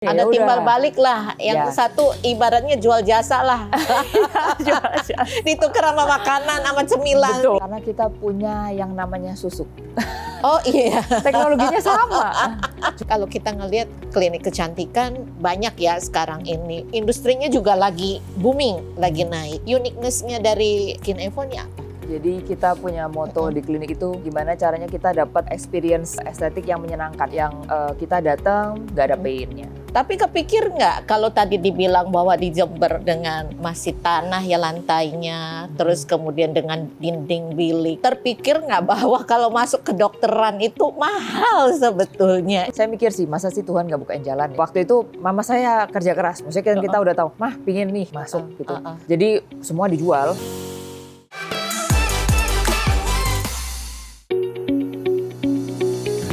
Ada Ya timbal udah. balik lah, yang Ya. satu ibaratnya jual jasa lah. Jual jasa. Ditukar sama makanan, sama cemilan. Betul. Karena kita punya yang namanya susuk. Oh iya. Teknologinya sama. Kalau kita ngelihat klinik kecantikan banyak ya sekarang ini. Industrinya juga lagi booming, lagi naik. Uniqueness-nya dari Skin Evo ini apa? Jadi kita punya moto di klinik itu gimana caranya kita dapat experience estetik yang menyenangkan. Yang kita datang nggak ada pain-nya. Tapi kepikir nggak kalau tadi dibilang bahwa di Jember dengan masih tanah ya lantainya, terus kemudian dengan dinding bilik, terpikir nggak bahwa kalau masuk ke dokteran itu mahal sebetulnya? Saya mikir sih, masa sih Tuhan nggak bukain jalan? Waktu itu mama saya kerja keras. Maksudnya kan kita udah tahu, mah pingin nih masuk gitu. Jadi semua dijual.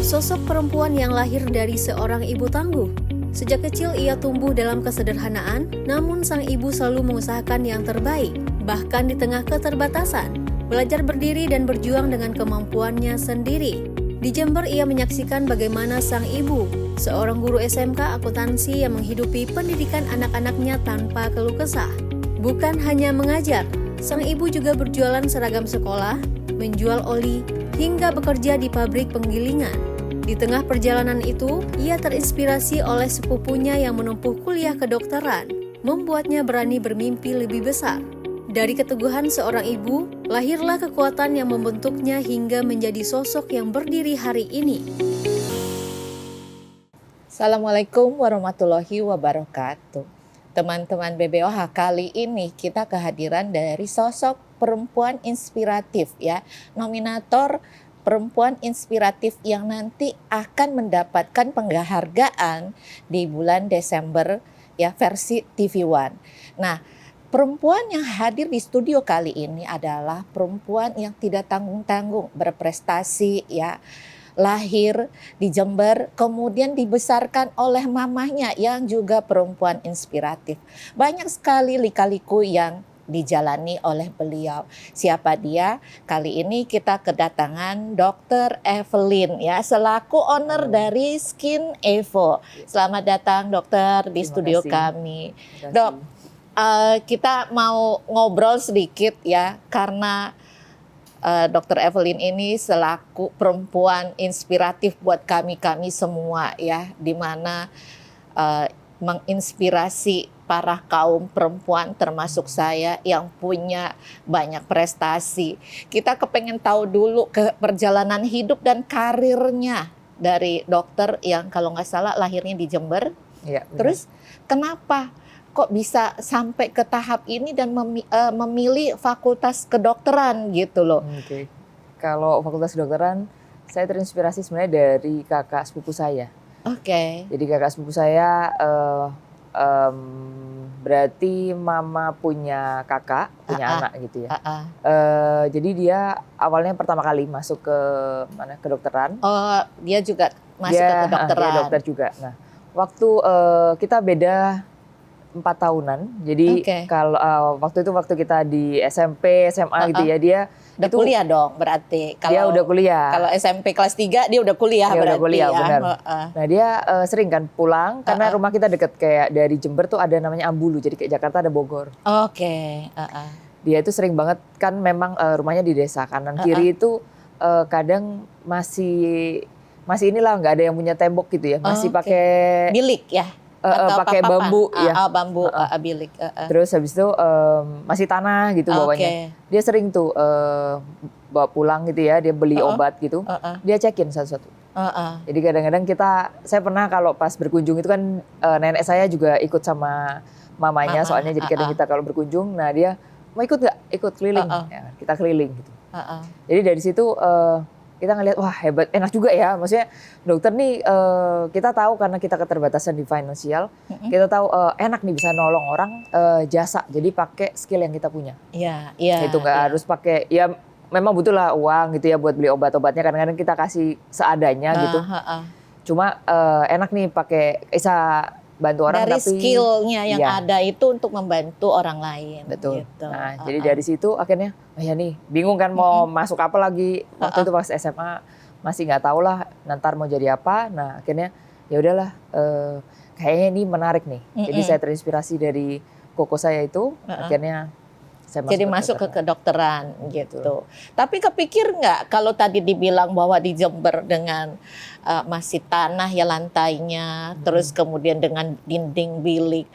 Sosok perempuan yang lahir dari seorang ibu tangguh. Sejak kecil ia tumbuh dalam kesederhanaan, namun sang ibu selalu mengusahakan yang terbaik. Bahkan di tengah keterbatasan, belajar berdiri dan berjuang dengan kemampuannya sendiri. Di Jember ia menyaksikan bagaimana sang ibu, seorang guru SMK akuntansi yang menghidupi pendidikan anak-anaknya tanpa keluh kesah. Bukan hanya mengajar, sang ibu juga berjualan seragam sekolah, menjual oli, hingga bekerja di pabrik penggilingan. Di tengah perjalanan itu, ia terinspirasi oleh sepupunya yang menempuh kuliah kedokteran, membuatnya berani bermimpi lebih besar. Dari keteguhan seorang ibu, lahirlah kekuatan yang membentuknya hingga menjadi sosok yang berdiri hari ini. Assalamualaikum warahmatullahi wabarakatuh. Teman-teman BBOH, kali ini kita kehadiran dari sosok perempuan inspiratif ya, nominator perempuan inspiratif yang nanti akan mendapatkan penghargaan di bulan Desember ya versi TV One. Nah, perempuan yang hadir di studio kali ini adalah perempuan yang tidak tanggung-tanggung berprestasi ya. Lahir di Jember, kemudian dibesarkan oleh mamahnya yang juga perempuan inspiratif. Banyak sekali lika-liku yang dijalani oleh beliau. Siapa dia? Kali ini kita kedatangan Dr. Evelyn ya, selaku owner dari Skin Evo. Selamat datang dokter di studio kami. Dok, kita mau ngobrol sedikit ya, karena Dr. Evelyn ini selaku perempuan inspiratif buat kami semua ya, di mana menginspirasi para kaum perempuan termasuk saya yang punya banyak prestasi. Kita kepengen tahu dulu ke perjalanan hidup dan karirnya dari dokter yang kalau nggak salah lahirnya di Jember. Ya, terus kenapa kok bisa sampai ke tahap ini dan memilih fakultas kedokteran gitu loh? Oke. Kalau fakultas kedokteran, saya terinspirasi sebenarnya dari kakak sepupu saya. Oke. Jadi kakak sepupu saya berarti mama punya kakak, punya anak gitu ya. Jadi dia awalnya pertama kali masuk ke kedokteran. Oh, dia juga masuk ke kedokteran. Dia dokter juga. Nah, waktu kita beda 4 tahunan. Jadi kalau waktu kita di SMP, SMA gitu ya, dia udah kuliah dong berarti. Dia udah kuliah. Kalau SMP kelas 3 dia udah kuliah dia berarti udah kuliah, ya. Benar. Nah dia sering kan pulang karena rumah kita deket, kayak dari Jember tuh ada namanya Ambulu, jadi kayak Jakarta ada Bogor. Oke. Dia itu sering banget kan, memang rumahnya di desa, kanan kiri itu kadang masih inilah, nggak ada yang punya tembok gitu ya, masih pakai bilik ya. Pakai bambu ya. Bambu bilik. Terus habis itu masih tanah gitu bawahnya. Dia sering tuh bawa pulang gitu ya, dia beli obat gitu. Dia cekin satu-satu. Jadi kadang-kadang saya pernah kalau pas berkunjung itu kan nenek saya juga ikut sama mamanya, soalnya jadi kadang kita kalau berkunjung, nah dia mau ikut nggak? Ikut keliling. Ya, kita keliling gitu. Jadi dari situ kita ngelihat, wah hebat, enak juga ya. Maksudnya dokter nih kita tahu karena kita keterbatasan di finansial, kita tahu enak nih bisa nolong orang jasa. Jadi pakai skill yang kita punya. Iya. Itu nggak harus pakai, ya memang butuh lah uang gitu ya buat beli obat-obatnya. Kadang-kadang kita kasih seadanya gitu. Cuma enak nih pakai bisa bantu orang, dari tapi skillnya yang ada itu untuk membantu orang lain. Betul. Gitu. Nah, jadi dari situ akhirnya, ya nih bingung kan mau masuk apa lagi. Waktu itu pas SMA masih nggak tahu lah nanti mau jadi apa. Nah akhirnya ya udahlah, kayaknya ini menarik nih. Jadi saya terinspirasi dari koko saya itu, akhirnya saya masuk ke kedokteran gitu. Tapi kepikir nggak kalau tadi dibilang bahwa di Jember dengan masih tanah ya lantainya, terus kemudian dengan dinding bilik,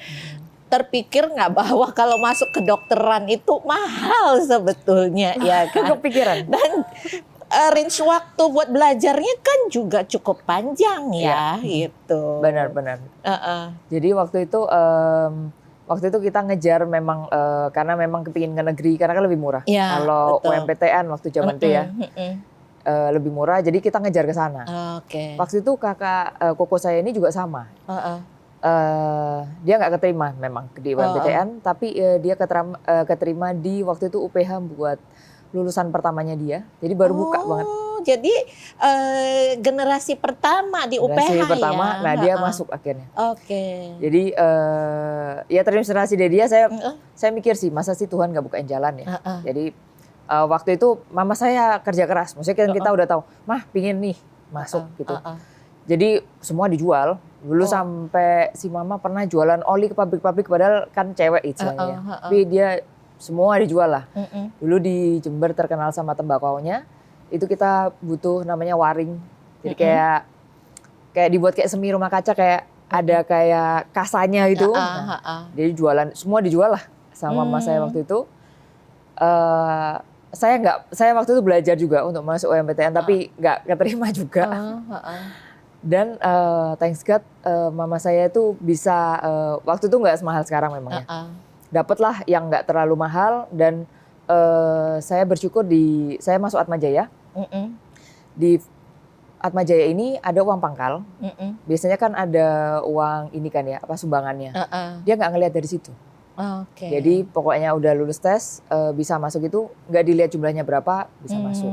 terpikir nggak bahwa kalau masuk kedokteran itu mahal sebetulnya ya kan? Kepikiran. Dan range waktu buat belajarnya kan juga cukup panjang ya, gitu. Benar-benar. Jadi waktu itu kita ngejar memang karena memang kepingin ke negeri karena kan lebih murah. Ya, kalau betul. UMPTN waktu zaman itu ya lebih murah, jadi kita ngejar ke sana. Waktu itu kakak koko saya ini juga sama. Dia nggak keterima memang di UMPTN, tapi dia keterima di waktu itu UPH buat lulusan pertamanya dia. Jadi baru buka banget. Jadi generasi pertama di UPH generasi pertama, ya. nah dia masuk akhirnya. Jadi ya terinspirasi dari dia, saya mikir sih masa sih Tuhan nggak bukain jalan ya. Jadi waktu itu mama saya kerja keras, maksudnya kan kita udah tahu, mah pingin nih masuk gitu. Jadi semua dijual. Dulu sampai si mama pernah jualan oli ke pabrik-pabrik, padahal kan cewek istilahnya. Tapi dia semua dijual lah. Dulu di Jember terkenal sama tembakaunya. Itu kita butuh namanya waring. Jadi kayak dibuat kayak semi rumah kaca, kayak ada kayak kasanya gitu. Jadi jualan, semua dijual lah sama mama saya waktu itu. Saya waktu itu belajar juga untuk masuk UMPTN, tapi nggak keterima juga. Dan thanks God, mama saya itu bisa waktu itu nggak semahal sekarang memang ya. Dapatlah yang nggak terlalu mahal, dan saya bersyukur saya masuk Atmajaya. Di Atmajaya ini ada uang pangkal. Biasanya kan ada uang ini kan ya, apa sumbangannya. Dia nggak ngelihat dari situ. Jadi pokoknya udah lulus tes, bisa masuk itu, nggak dilihat jumlahnya berapa, bisa masuk.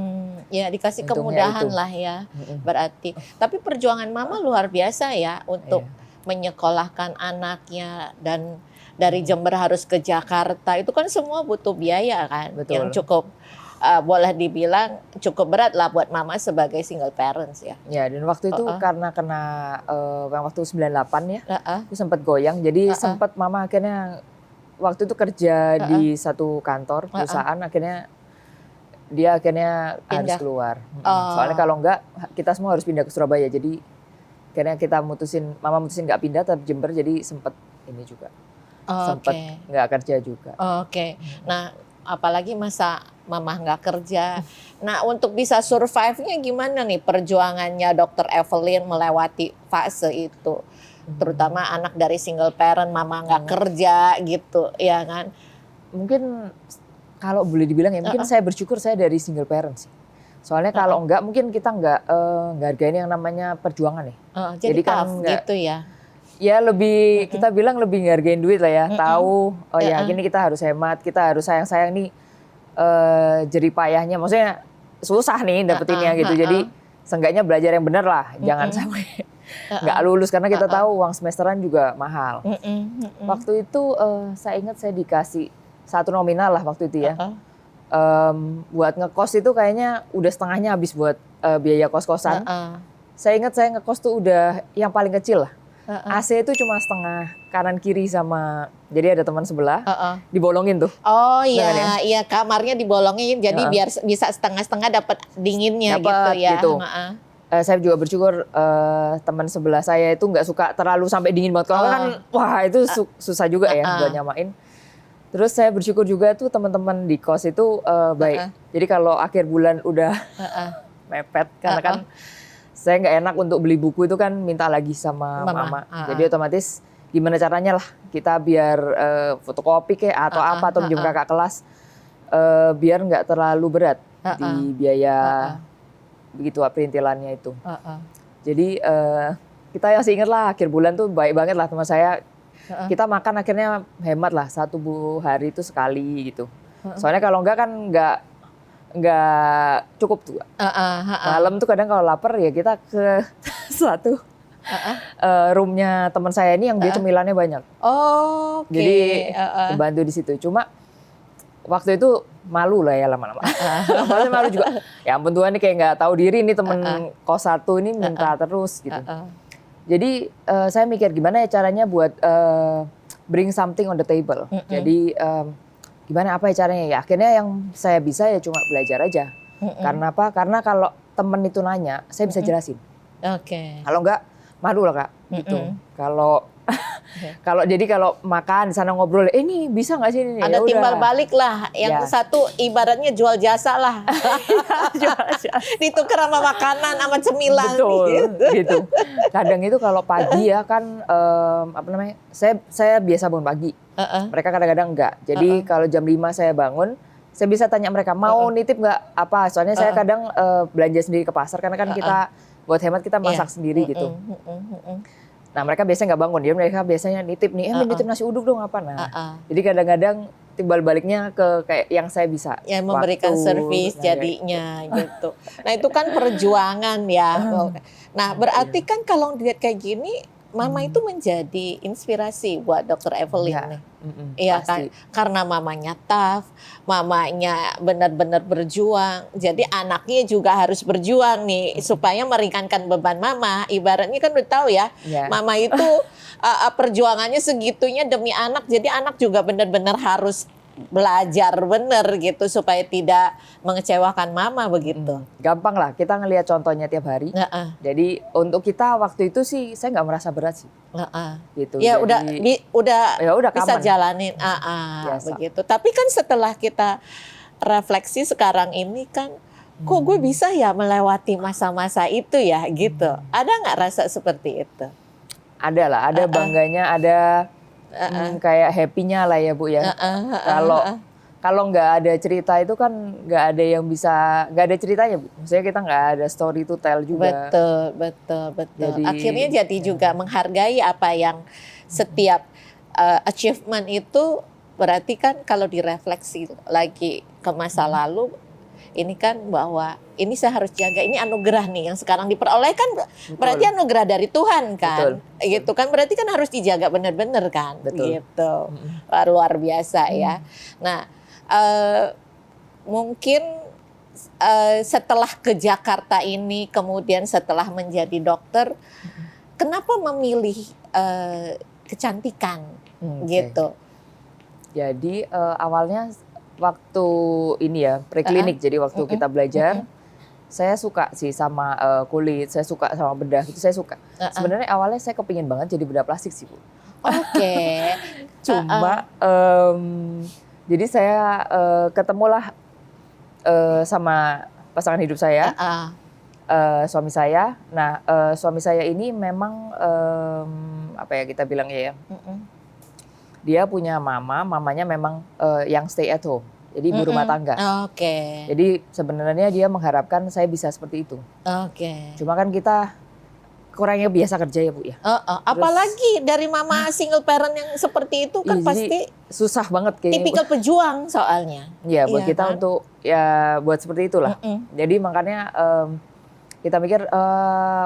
Ya dikasih Untungnya kemudahan itu. lah ya, berarti. Tapi perjuangan mama luar biasa ya untuk menyekolahkan anaknya, dan dari Jember harus ke Jakarta, itu kan semua butuh biaya kan. Betul. Yang cukup boleh dibilang cukup berat lah buat mama sebagai single parents ya. Ya, dan waktu itu karena kena waktu 98 ya, itu sempat goyang. Jadi sempat mama akhirnya waktu itu kerja di satu kantor perusahaan, akhirnya dia harus keluar. Soalnya kalau enggak kita semua harus pindah ke Surabaya. Jadi akhirnya mama mutusin nggak pindah tapi Jember, jadi sempat ini juga. Sempat nggak kerja juga. Nah, apalagi masa mama nggak kerja. Nah, untuk bisa survive-nya gimana nih perjuangannya Dr. Evelyn melewati fase itu? Terutama anak dari single parent, mama nggak kerja gitu, ya kan? Mungkin kalau boleh dibilang ya, mungkin saya bersyukur saya dari single parent sih. Soalnya kalau enggak, mungkin kita nggak hargain yang namanya perjuangan ya. Jadi kan gitu ya. Ya lebih kita bilang lebih ngehargain duit lah ya. Tahu ya gini kita harus hemat, kita harus sayang-sayang nih jerih payahnya. Maksudnya susah nih dapetinnya gitu. Jadi seenggaknya belajar yang benar lah. Jangan sampai nggak lulus karena kita tahu uang semesteran juga mahal. Waktu itu saya ingat saya dikasih satu nominal lah waktu itu ya. Buat ngekos itu kayaknya udah setengahnya habis buat biaya kos-kosan. Saya ingat saya ngekos tuh udah yang paling kecil lah. AC itu cuma setengah kanan kiri sama, jadi ada teman sebelah dibolongin tuh. Oh iya, iya kamarnya dibolongin jadi biar bisa setengah-setengah dapat dinginnya gitu ya. Gitu. Saya juga bersyukur teman sebelah saya itu nggak suka terlalu sampai dingin banget. Kalau kan wah itu susah juga ya buat nyamain. Terus saya bersyukur juga tuh teman-teman di kos itu baik. Jadi kalau akhir bulan udah mepet karena kan saya nggak enak untuk beli buku itu kan minta lagi sama mama. Jadi otomatis gimana caranya lah kita biar fotokopi kayak atau apa atau minjem kakak kelas biar nggak terlalu berat di biaya begitu perintilannya itu. Jadi kita masih ingat lah akhir bulan tuh baik banget lah teman saya. Kita makan akhirnya hemat lah 1 hari itu sekali gitu. Soalnya kalau enggak kan nggak cukup tuh. Malam tuh kadang kalau lapar ya kita ke satu roomnya teman saya ini yang dia cemilannya banyak. Jadi bantu di situ. Cuma waktu itu malu lah ya lama-lama. Maksudnya malu juga. Ya ampun Tuhan, ini kayak nggak tahu diri nih temen kos satu ini minta terus gitu. Jadi saya mikir gimana ya caranya buat bring something on the table. Jadi gimana apa ya caranya ya? Akhirnya yang saya bisa ya cuma belajar aja. Karena apa? Karena kalau temen itu nanya, saya bisa jelasin. Kalau enggak, malu lah Kak. Gitu. Kalau makan di sana ngobrol, ini bisa nggak sih ini? Ada timbal balik lah. Yang satu ibaratnya jual jasa lah. Ditukar sama makanan, sama cemilan. Betul, gitu. Kadang itu kalau pagi ya kan, saya biasa bangun pagi. Mereka kadang-kadang enggak. Jadi kalau jam 5 saya bangun, saya bisa tanya mereka, mau nitip nggak apa? Soalnya saya kadang belanja sendiri ke pasar, karena kan kita buat hemat kita masak sendiri gitu. Nah mereka biasanya nggak bangun, mereka biasanya nitip nih, nitip nasi uduk dong apa? Jadi kadang-kadang timbal baliknya ke kayak yang saya bisa. Yang memberikan servis jadinya gitu. Nah itu kan perjuangan ya. Nah berarti kan kalau dilihat kayak gini, Mama itu menjadi inspirasi buat Dr. Evelyn nih. Iya kan, karena mamanya tough, mamanya benar-benar berjuang. Jadi anaknya juga harus berjuang nih supaya meringankan beban mama. Ibaratnya kan udah tahu ya, mama itu perjuangannya segitunya demi anak. Jadi anak juga benar-benar harus belajar bener gitu supaya tidak mengecewakan mama begitu. Gampang lah, kita ngelihat contohnya tiap hari. Jadi untuk kita waktu itu sih saya nggak merasa berat sih. Gitu. Ya jadi, udah bisa jalanin. Begitu. Tapi kan setelah kita refleksi sekarang ini kan, kok gue bisa ya melewati masa-masa itu ya gitu. Ada nggak rasa seperti itu? Ada lah, ada bangganya, ada kayak happy-nya lah ya Bu ya. Kalau nggak ada cerita itu kan nggak ada yang bisa, nggak ada ceritanya Bu. Maksudnya kita nggak ada story to tell juga. Betul. Akhirnya jadi juga menghargai apa yang setiap achievement itu, berarti kan kalau direfleksi lagi ke masa lalu, ini kan bahwa ini saya harus jaga, ini anugerah nih yang sekarang diperoleh kan. Berarti anugerah dari Tuhan kan. Gitu kan, berarti kan harus dijaga benar-benar kan. Gitu. Luar biasa ya. Nah, mungkin setelah ke Jakarta ini, kemudian setelah menjadi dokter, kenapa memilih kecantikan gitu? Jadi awalnya waktu ini ya preklinik, jadi waktu kita belajar, saya suka sih sama kulit, saya suka sama bedah, itu saya suka. Sebenarnya awalnya saya kepingin banget jadi bedah plastik sih Bu. Cuma jadi saya ketemulah sama pasangan hidup saya, suami saya. Nah suami saya ini memang apa ya kita bilang ya. Dia punya mamanya memang yang stay at home, jadi ibu rumah tangga. Jadi sebenarnya dia mengharapkan saya bisa seperti itu. Cuma kan kita kurangnya biasa kerja ya Bu ya. Apalagi dari mama single parent yang seperti itu kan pasti susah banget kayaknya. Tipikal pejuang soalnya. Iya buat kita kan? Untuk ya buat seperti itulah. Jadi makanya kita mikir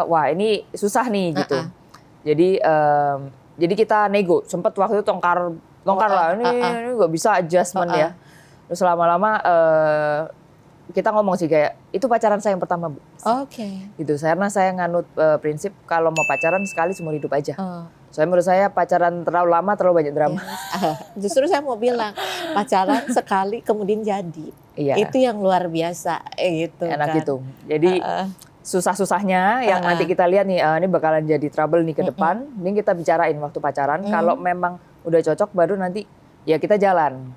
wah ini susah nih gitu. Jadi kita nego, sempat waktu itu tongkar lah, ini nggak bisa adjustment ya. Terus lama-lama kita ngomong sih kayak, itu pacaran saya yang pertama Bu. Gitu, karena saya nganut prinsip kalau mau pacaran sekali seumur hidup aja. Soalnya menurut saya pacaran terlalu lama terlalu banyak drama. Justru saya mau bilang, pacaran sekali kemudian jadi. Itu yang luar biasa gitu. Enak kan. gitu, jadi susah-susahnya yang nanti kita lihat nih, ini bakalan jadi trouble nih ke depan. Mending kita bicarain waktu pacaran. Kalau memang udah cocok baru nanti ya kita jalan.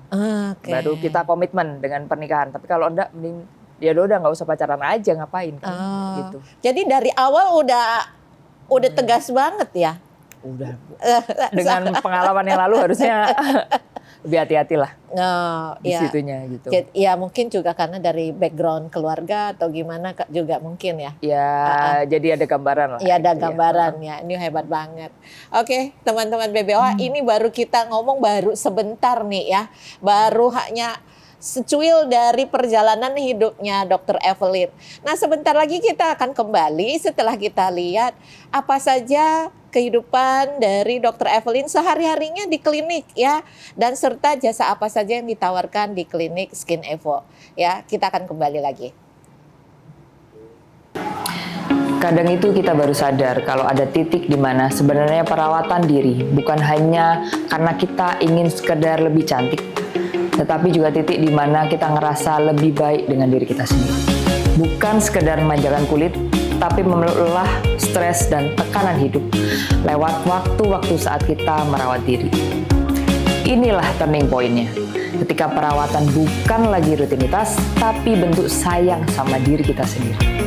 Baru kita komitmen dengan pernikahan. Tapi kalau enggak mending ya udah nggak usah pacaran aja, ngapain kan gitu. Jadi dari awal udah tegas banget ya. Udah. Dengan pengalaman yang lalu harusnya lebih hati-hati lah di situnya gitu. Ya mungkin juga karena dari background keluarga atau gimana juga mungkin ya. Jadi ada gambaran lah. Iya ada gambaran ya. Ini hebat banget. Oke teman-teman BBOH, ini baru kita ngomong baru sebentar nih ya. Baru hanya secuil dari perjalanan hidupnya Dr. Evelyn. Nah sebentar lagi kita akan kembali setelah kita lihat apa saja kehidupan dari Dr. Evelyn sehari-harinya di klinik ya, dan serta jasa apa saja yang ditawarkan di klinik Skin Evo ya. Kita akan kembali lagi. Kadang itu kita baru sadar kalau ada titik di mana sebenarnya perawatan diri bukan hanya karena kita ingin sekedar lebih cantik, tetapi juga titik di mana kita ngerasa lebih baik dengan diri kita sendiri. Bukan sekedar memanjakan kulit, tapi memelah stres dan tekanan hidup lewat waktu-waktu saat kita merawat diri. Inilah turning point-nya. Ketika perawatan bukan lagi rutinitas, tapi bentuk sayang sama diri kita sendiri.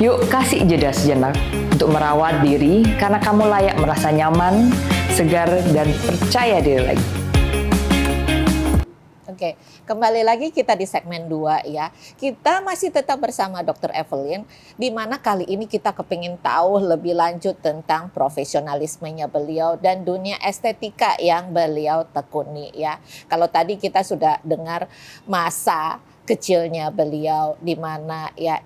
Yuk kasih jeda sejenak untuk merawat diri karena kamu layak merasa nyaman, segar, dan percaya diri lagi. Oke, kembali lagi kita di segmen 2 ya. Kita masih tetap bersama Dr. Evelyn, di mana kali ini kita kepingin tahu lebih lanjut tentang profesionalismenya beliau dan dunia estetika yang beliau tekuni ya. Kalau tadi kita sudah dengar masa kecilnya beliau, di mana ya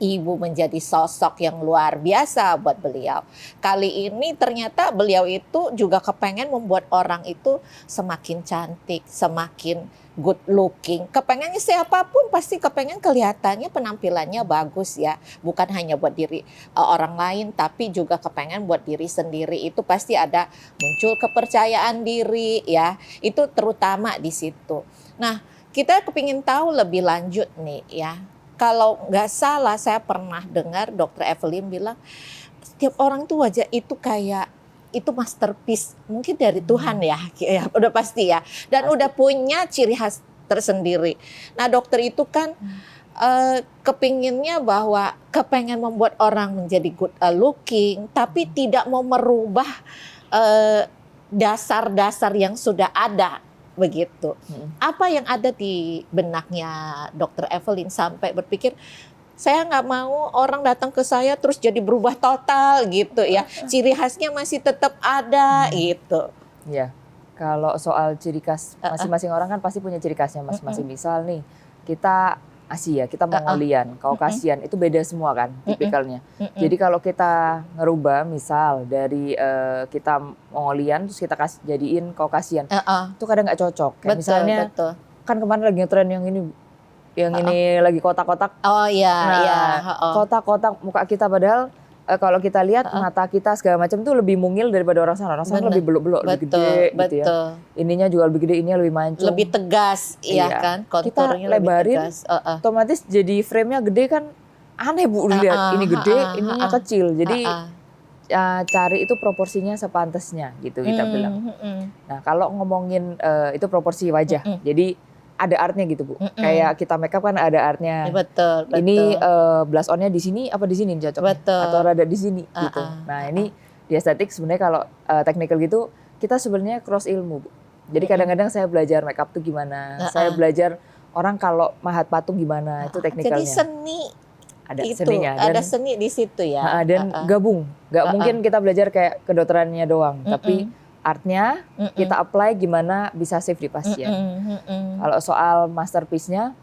ibu menjadi sosok yang luar biasa buat beliau. Kali ini ternyata beliau itu juga kepengen membuat orang itu semakin cantik, semakin good looking. Kepengennya siapapun pasti kepengen kelihatannya penampilannya bagus ya. Bukan hanya buat diri orang lain, tapi juga kepengen buat diri sendiri. Itu pasti ada muncul kepercayaan diri ya. Itu terutama di situ. Nah, kita kepingin tahu lebih lanjut nih ya. Kalau nggak salah saya pernah dengar Dr. Evelyn bilang setiap orang tuh wajah itu kayak itu masterpiece mungkin dari Tuhan ya udah pasti ya, dan udah punya ciri khas tersendiri. Nah dokter itu kan kepinginnya bahwa kepengen membuat orang menjadi good looking, tapi tidak mau merubah dasar-dasar yang sudah ada. Begitu. Apa yang ada di benaknya Dr. Evelyn sampai berpikir saya nggak mau orang datang ke saya terus jadi berubah total gitu ya. Ciri khasnya masih tetap ada gitu. Ya, kalau soal ciri khas masing-masing orang kan pasti punya ciri khasnya masing-masing. Misal nih kita Asia, kita Mongolian, Kaukasian, itu beda semua kan tipikalnya. Jadi kalau kita ngerubah misal dari kita Mongolian terus kita jadiin Kaukasian, itu kadang nggak cocok. Kayak misalnya kan kemarin lagi ngetren yang ini, ini lagi kotak-kotak. Oh iya, kotak-kotak muka kita, padahal kalau kita lihat mata kita segala macam tuh lebih mungil daripada orang sana. Orang sana lebih belok-belok, lebih gede gitu ya. Ininya juga lebih gede, ininya lebih mancung. Lebih tegas, iya kan? Konturnya kita lebarin, otomatis jadi frame-nya gede kan aneh Bu dilihat. Ini gede, ininya kecil. Jadi cari itu proporsinya sepantasnya gitu kita bilang. Nah kalau ngomongin itu proporsi wajah, jadi ada artnya gitu Bu. Kayak kita makeup kan ada artnya. Betul. Ini blush on-nya di sini apa di sini cocok? Atau rada di sini gitu. Nah, ini di estetik sebenarnya kalau technical gitu kita sebenarnya cross ilmu Bu. Jadi kadang-kadang saya belajar makeup tuh gimana. Saya belajar orang kalau mahat patung gimana, itu teknikalnya. Jadi seni ada itu, seninya. Ada seni di situ ya. Dan gabung. Nggak mungkin kita belajar kayak kedokterannya doang, tapi artnya kita apply gimana bisa save di pasien. Kalau soal masterpiece-nya,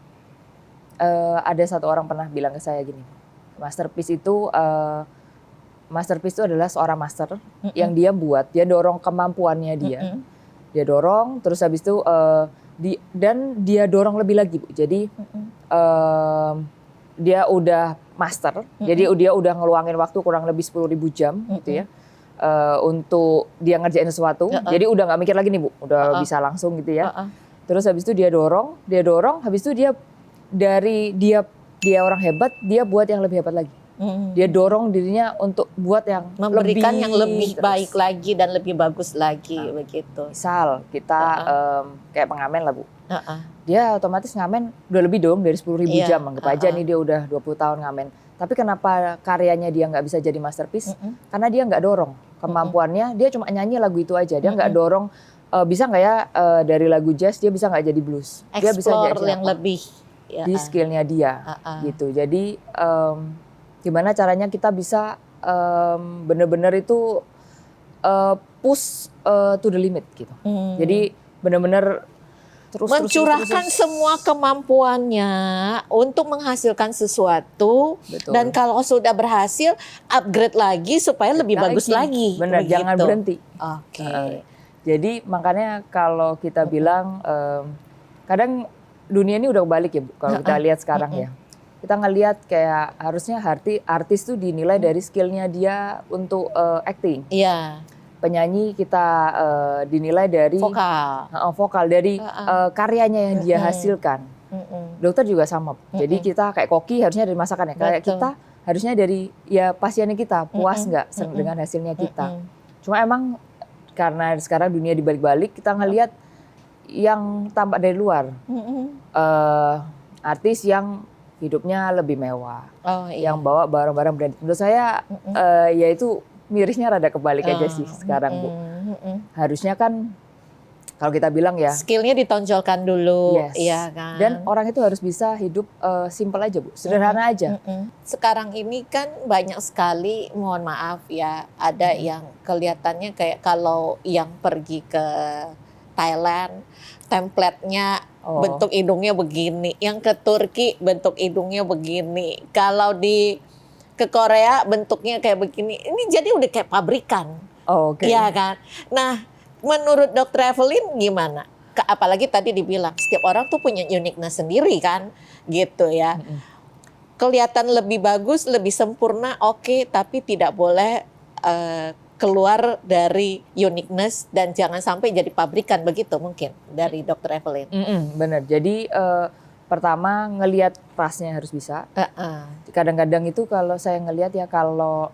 ada satu orang pernah bilang ke saya gini, masterpiece itu adalah seorang master yang dia buat, dia dorong kemampuannya dia, dia dorong, terus habis itu dan dia dorong lebih lagi Bu. Jadi dia udah master, jadi dia udah ngeluangin waktu kurang lebih 10.000 jam gitu ya. Untuk dia ngerjain sesuatu, jadi udah nggak mikir lagi nih Bu, udah bisa langsung gitu ya. Terus habis itu dia dorong, habis itu dia dari dia orang hebat, dia buat yang lebih hebat lagi. Dia dorong dirinya untuk buat yang memberikan lebih, yang lebih terus baik lagi dan lebih bagus lagi begitu. Misal kita kayak pengamen lah Bu, dia otomatis ngamen udah lebih dong dari 10.000 jam, anggap aja nih dia udah 20 tahun ngamen. Tapi kenapa karyanya dia nggak bisa jadi masterpiece? Karena dia nggak dorong kemampuannya, dia cuma nyanyi lagu itu aja. Dia nggak dorong, bisa nggak ya dari lagu jazz dia bisa nggak jadi blues? Dia bisa jadi yang lebih di skillnya dia, gitu. Jadi gimana caranya kita bisa benar-benar itu push to the limit gitu. Jadi benar-benar mencurahkan semua kemampuannya untuk menghasilkan sesuatu. Betul. Dan kalau sudah berhasil upgrade lagi supaya lebih bagus lagi. Benar, jangan berhenti. Oke. Jadi makanya kalau kita bilang kadang dunia ini udah kebalik ya Bu, kalau kita lihat sekarang ya. kita ngelihat kayak harusnya artis tuh dinilai dari skillnya dia untuk acting. Iya. Penyanyi kita dinilai dari vokal dari karyanya yang dia hasilkan. Dokter juga sama. Jadi kita kayak koki harusnya dari masakannya. Kayak kita harusnya dari ya pasiennya kita puas nggak dengan hasilnya kita. Cuma emang karena sekarang dunia dibalik-balik, kita ngelihat yang tampak dari luar. Artis yang hidupnya lebih mewah, yang bawa barang-barang branded. Menurut saya ya itu mirisnya rada kebalik aja sih sekarang, Bu. Harusnya kan kalau kita bilang ya skillnya ditonjolkan dulu, iya kan. Dan orang itu harus bisa hidup simple aja, Bu, sederhana aja. Sekarang ini kan banyak sekali, mohon maaf ya, ada yang kelihatannya kayak kalau yang pergi ke Thailand, template-nya bentuk hidungnya begini, yang ke Turki bentuk hidungnya begini, kalau ke Korea bentuknya kayak begini. Ini jadi udah kayak pabrikan, iya kan? Nah, menurut Dr. Evelyn gimana? Apalagi tadi dibilang setiap orang tuh punya uniqueness sendiri kan, gitu ya. Kelihatan lebih bagus, lebih sempurna, oke, tapi tidak boleh keluar dari uniqueness dan jangan sampai jadi pabrikan, begitu mungkin dari Dr. Evelyn. Bener. Jadi pertama ngelihat rasnya harus bisa. Kadang-kadang itu kalau saya ngelihat ya kalau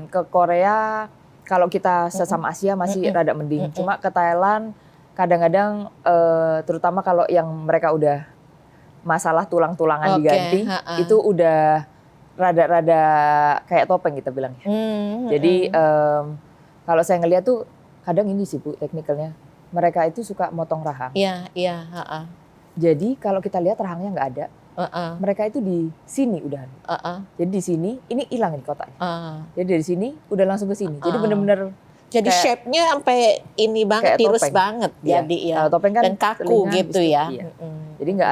ke Korea, kalau kita sesama Asia masih rada mending. Cuma ke Thailand kadang-kadang terutama kalau yang mereka udah masalah tulang-tulangan diganti, itu udah rada-rada kayak topeng kita bilangnya. Jadi kalau saya ngelihat tuh kadang ini sih, Bu, teknikalnya. Mereka itu suka motong rahang. Iya. Jadi kalau kita lihat rahangnya nggak ada, mereka itu di sini udah. Jadi di sini ini hilang ini kotaknya. Jadi dari sini udah langsung ke sini. Jadi benar-benar jadi shape-nya sampai ini banget, tirus topeng banget. Jadi ya. Topeng kan dan kaku gitu ya. Jadi nggak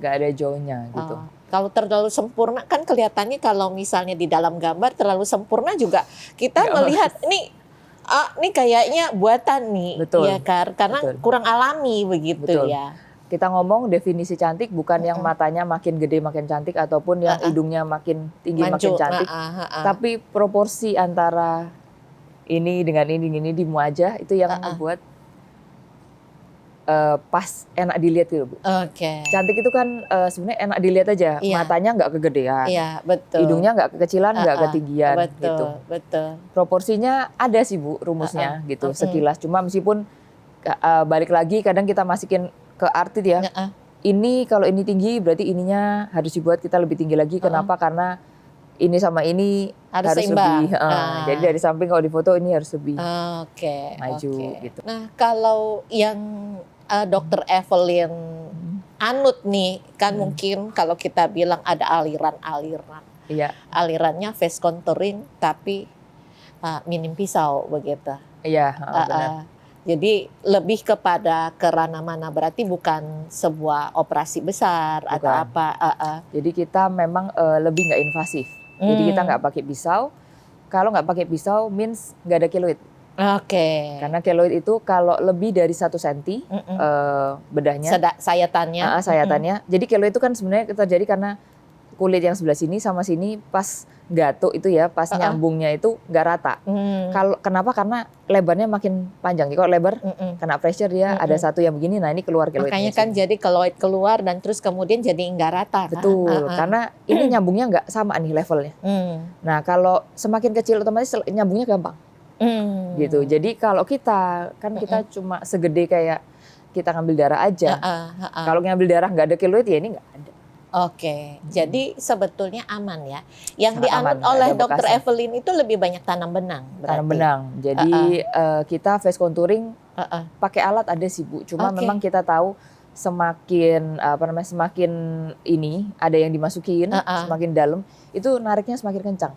ada jauhnya gitu. Kalau terlalu sempurna kan kelihatannya, kalau misalnya di dalam gambar terlalu sempurna juga kita melihat ini kayaknya buatan nih, ya kan? Karena kurang alami begitu ya. Kita ngomong definisi cantik bukan yang matanya makin gede makin cantik ataupun yang hidungnya makin tinggi makin cantik, tapi proporsi antara ini dengan ini di wajah itu yang membuat pas enak dilihat gitu, Bu. Cantik itu kan sebenarnya enak dilihat aja, matanya nggak kegedean, hidungnya nggak kekecilan, nggak ketinggian, gitu. Proporsinya ada sih, Bu, rumusnya gitu, sekilas. Cuma meskipun balik lagi kadang kita masukin ke artis ya, ini kalau ini tinggi berarti ininya harus dibuat kita lebih tinggi lagi. Kenapa? Karena ini sama ini harus lebih. Jadi dari samping kalau difoto ini harus lebih maju gitu. Nah, kalau yang Dr. Evelyn anut nih kan, mungkin kalau kita bilang ada aliran-aliran. Alirannya face contouring tapi minim pisau begitu. Benar. Jadi lebih kepada kerana mana, berarti bukan sebuah operasi besar atau apa. Jadi kita memang lebih nggak invasif. Jadi kita nggak pakai pisau. Kalau nggak pakai pisau means nggak ada keloid. Karena keloid itu kalau lebih dari 1 cm bedahnya, sayatannya. Jadi keloid itu kan sebenarnya terjadi karena kulit yang sebelah sini sama sini pas gatuk itu ya, pas nyambungnya itu nggak rata. Kenapa? Karena lebarnya makin panjang. Kalau lebar kena pressure dia ada satu yang begini, nah ini keluar keloidnya. Makanya kan jadi keloid keluar dan terus kemudian jadi nggak rata. Betul, karena ini nyambungnya nggak sama nih levelnya. Nah kalau semakin kecil otomatis nyambungnya gampang. Gitu. Jadi kalau kita cuma segede kayak kita ngambil darah aja. Kalau ngambil darah nggak ada keloid ya ini nggak ada. Jadi sebetulnya aman ya. Yang dianut oleh Dr. Evelyn itu lebih banyak tanam benang. Tanam benang. Jadi kita face contouring pakai alat ada sih, Bu. Cuma memang kita tahu semakin semakin ini ada yang dimasukin, semakin dalam itu nariknya semakin kencang.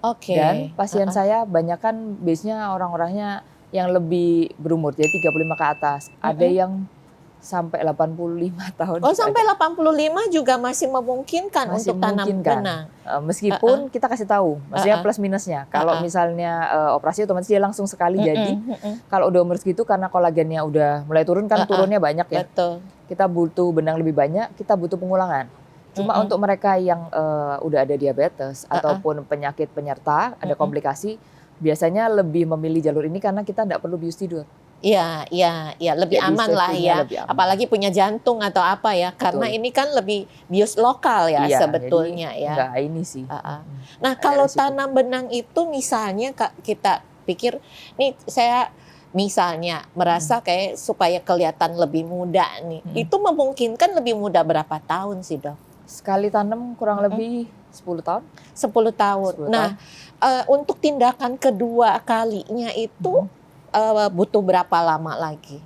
Dan pasien saya banyak kan base-nya orang-orangnya yang lebih berumur, jadi 35 ke atas. Ada yang sampai 85 tahun. Sampai 85 juga masih memungkinkan untuk tanam benang. Meskipun kita kasih tahu, maksudnya plus minusnya. Kalau misalnya operasi otomatis dia langsung sekali jadi. Kalau udah umur segitu karena kolagennya udah mulai turun kan, turunnya banyak ya. Kita butuh benang lebih banyak, kita butuh pengulangan. Cuma untuk mereka yang udah ada diabetes ataupun penyakit penyerta, ada komplikasi, biasanya lebih memilih jalur ini karena kita nggak perlu bius tidur. Iya, lebih Jadi aman lah ya. aman. Apalagi punya jantung atau apa ya, karena ini kan lebih bius lokal ya sebetulnya ya. Enggak ini sih. Nah kalau tanam benang itu misalnya kita pikir, nih saya misalnya merasa kayak supaya kelihatan lebih muda nih, itu memungkinkan lebih muda berapa tahun sih dok? Sekali tanam kurang lebih 10 tahun. 10 tahun. Nah untuk tindakan kedua kalinya itu butuh berapa lama lagi?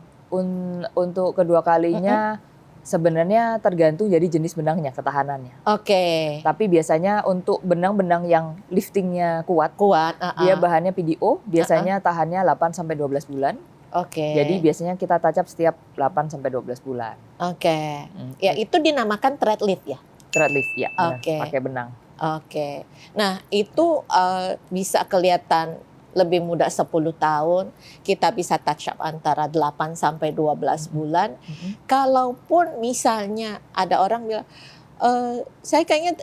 Untuk kedua kalinya sebenarnya tergantung jadi jenis benangnya, ketahanannya. Oke. Tapi biasanya untuk benang-benang yang liftingnya kuat, dia bahannya PDO, biasanya tahannya 8-12 bulan. Oke. Jadi biasanya kita touch up setiap 8-12 bulan. Oke. Ya itu dinamakan thread lift ya? Thread lift ya, pakai benang. Oke. Nah itu bisa kelihatan lebih muda 10 tahun, kita bisa touch up antara 8-12 bulan. Kalaupun misalnya ada orang bilang, saya kayaknya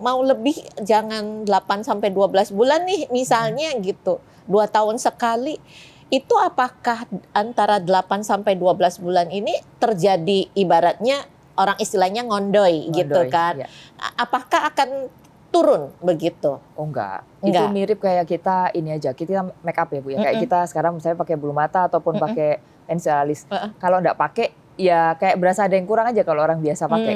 mau lebih, jangan 8-12 bulan nih misalnya gitu, 2 tahun sekali. Itu apakah antara 8-12 bulan ini terjadi ibaratnya orang istilahnya ngondoy gitu kan? Ya. Apakah akan turun begitu? Oh enggak. Itu mirip kayak kita ini aja, kita make up ya Bu ya. Kayak kita sekarang misalnya pakai bulu mata ataupun pakai pensil alis. Kalau enggak pakai ya kayak berasa ada yang kurang aja kalau orang biasa pakai.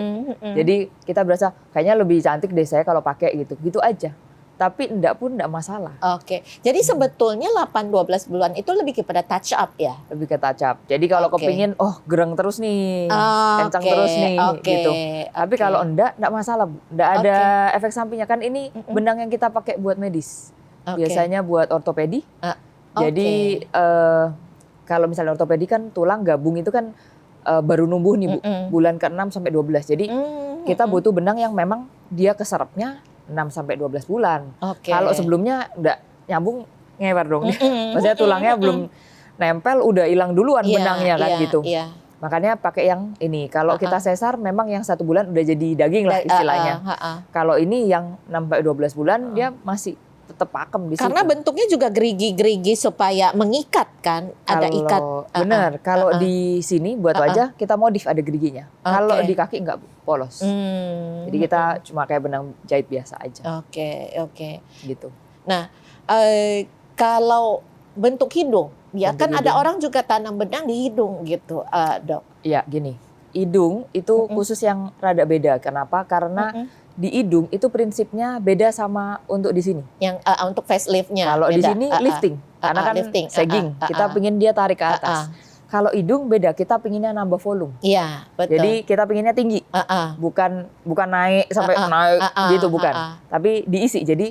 Jadi kita berasa kayaknya lebih cantik deh saya kalau pakai gitu. Gitu aja. Tapi enggak masalah. Oke. Jadi sebetulnya 8-12 bulan itu lebih kepada touch up ya? Lebih ke touch up. Jadi kalau kepingin gereng terus nih, kencang terus nih gitu. Tapi kalau enggak masalah Bu. Enggak ada efek sampingnya. Kan ini benang yang kita pakai buat medis. Biasanya buat ortopedi. Jadi kalau misalnya ortopedi kan tulang gabung itu kan baru numbuh nih Bu. Bulan ke-6 sampai 12. Jadi kita butuh benang yang memang dia keserapnya 6-12 bulan. Kalau sebelumnya udah nyambung ngewer dong. Maksudnya tulangnya belum nempel udah hilang duluan benangnya kan gitu. Makanya pakai yang ini. Kalau kita sesar memang yang 1 bulan udah jadi daging lah istilahnya. Kalau ini yang 6-12 bulan dia masih tetap pakem di situ. Karena bentuknya juga gerigi-gerigi supaya mengikat kan, ada ikat. Benar. Kalau di sini buat wajah kita modif ada geriginya. Kalau di kaki enggak polos. Jadi kita cuma kayak benang jahit biasa aja. Oke. Gitu. Nah, kalau bentuk hidung, ya kan ada orang juga tanam benang di hidung gitu, dok. Iya, gini. Hidung itu khusus yang rada beda. Kenapa? Karena di hidung itu prinsipnya beda sama untuk di sini. Yang untuk facelift-nya. Kalau di sini lifting, karena kan lifting. Sagging. Kita pingin dia tarik ke atas. Kalau hidung beda, kita pinginnya nambah volume. Iya, betul. Jadi kita pinginnya tinggi, bukan naik sampai naik gitu, bukan. Tapi diisi. Jadi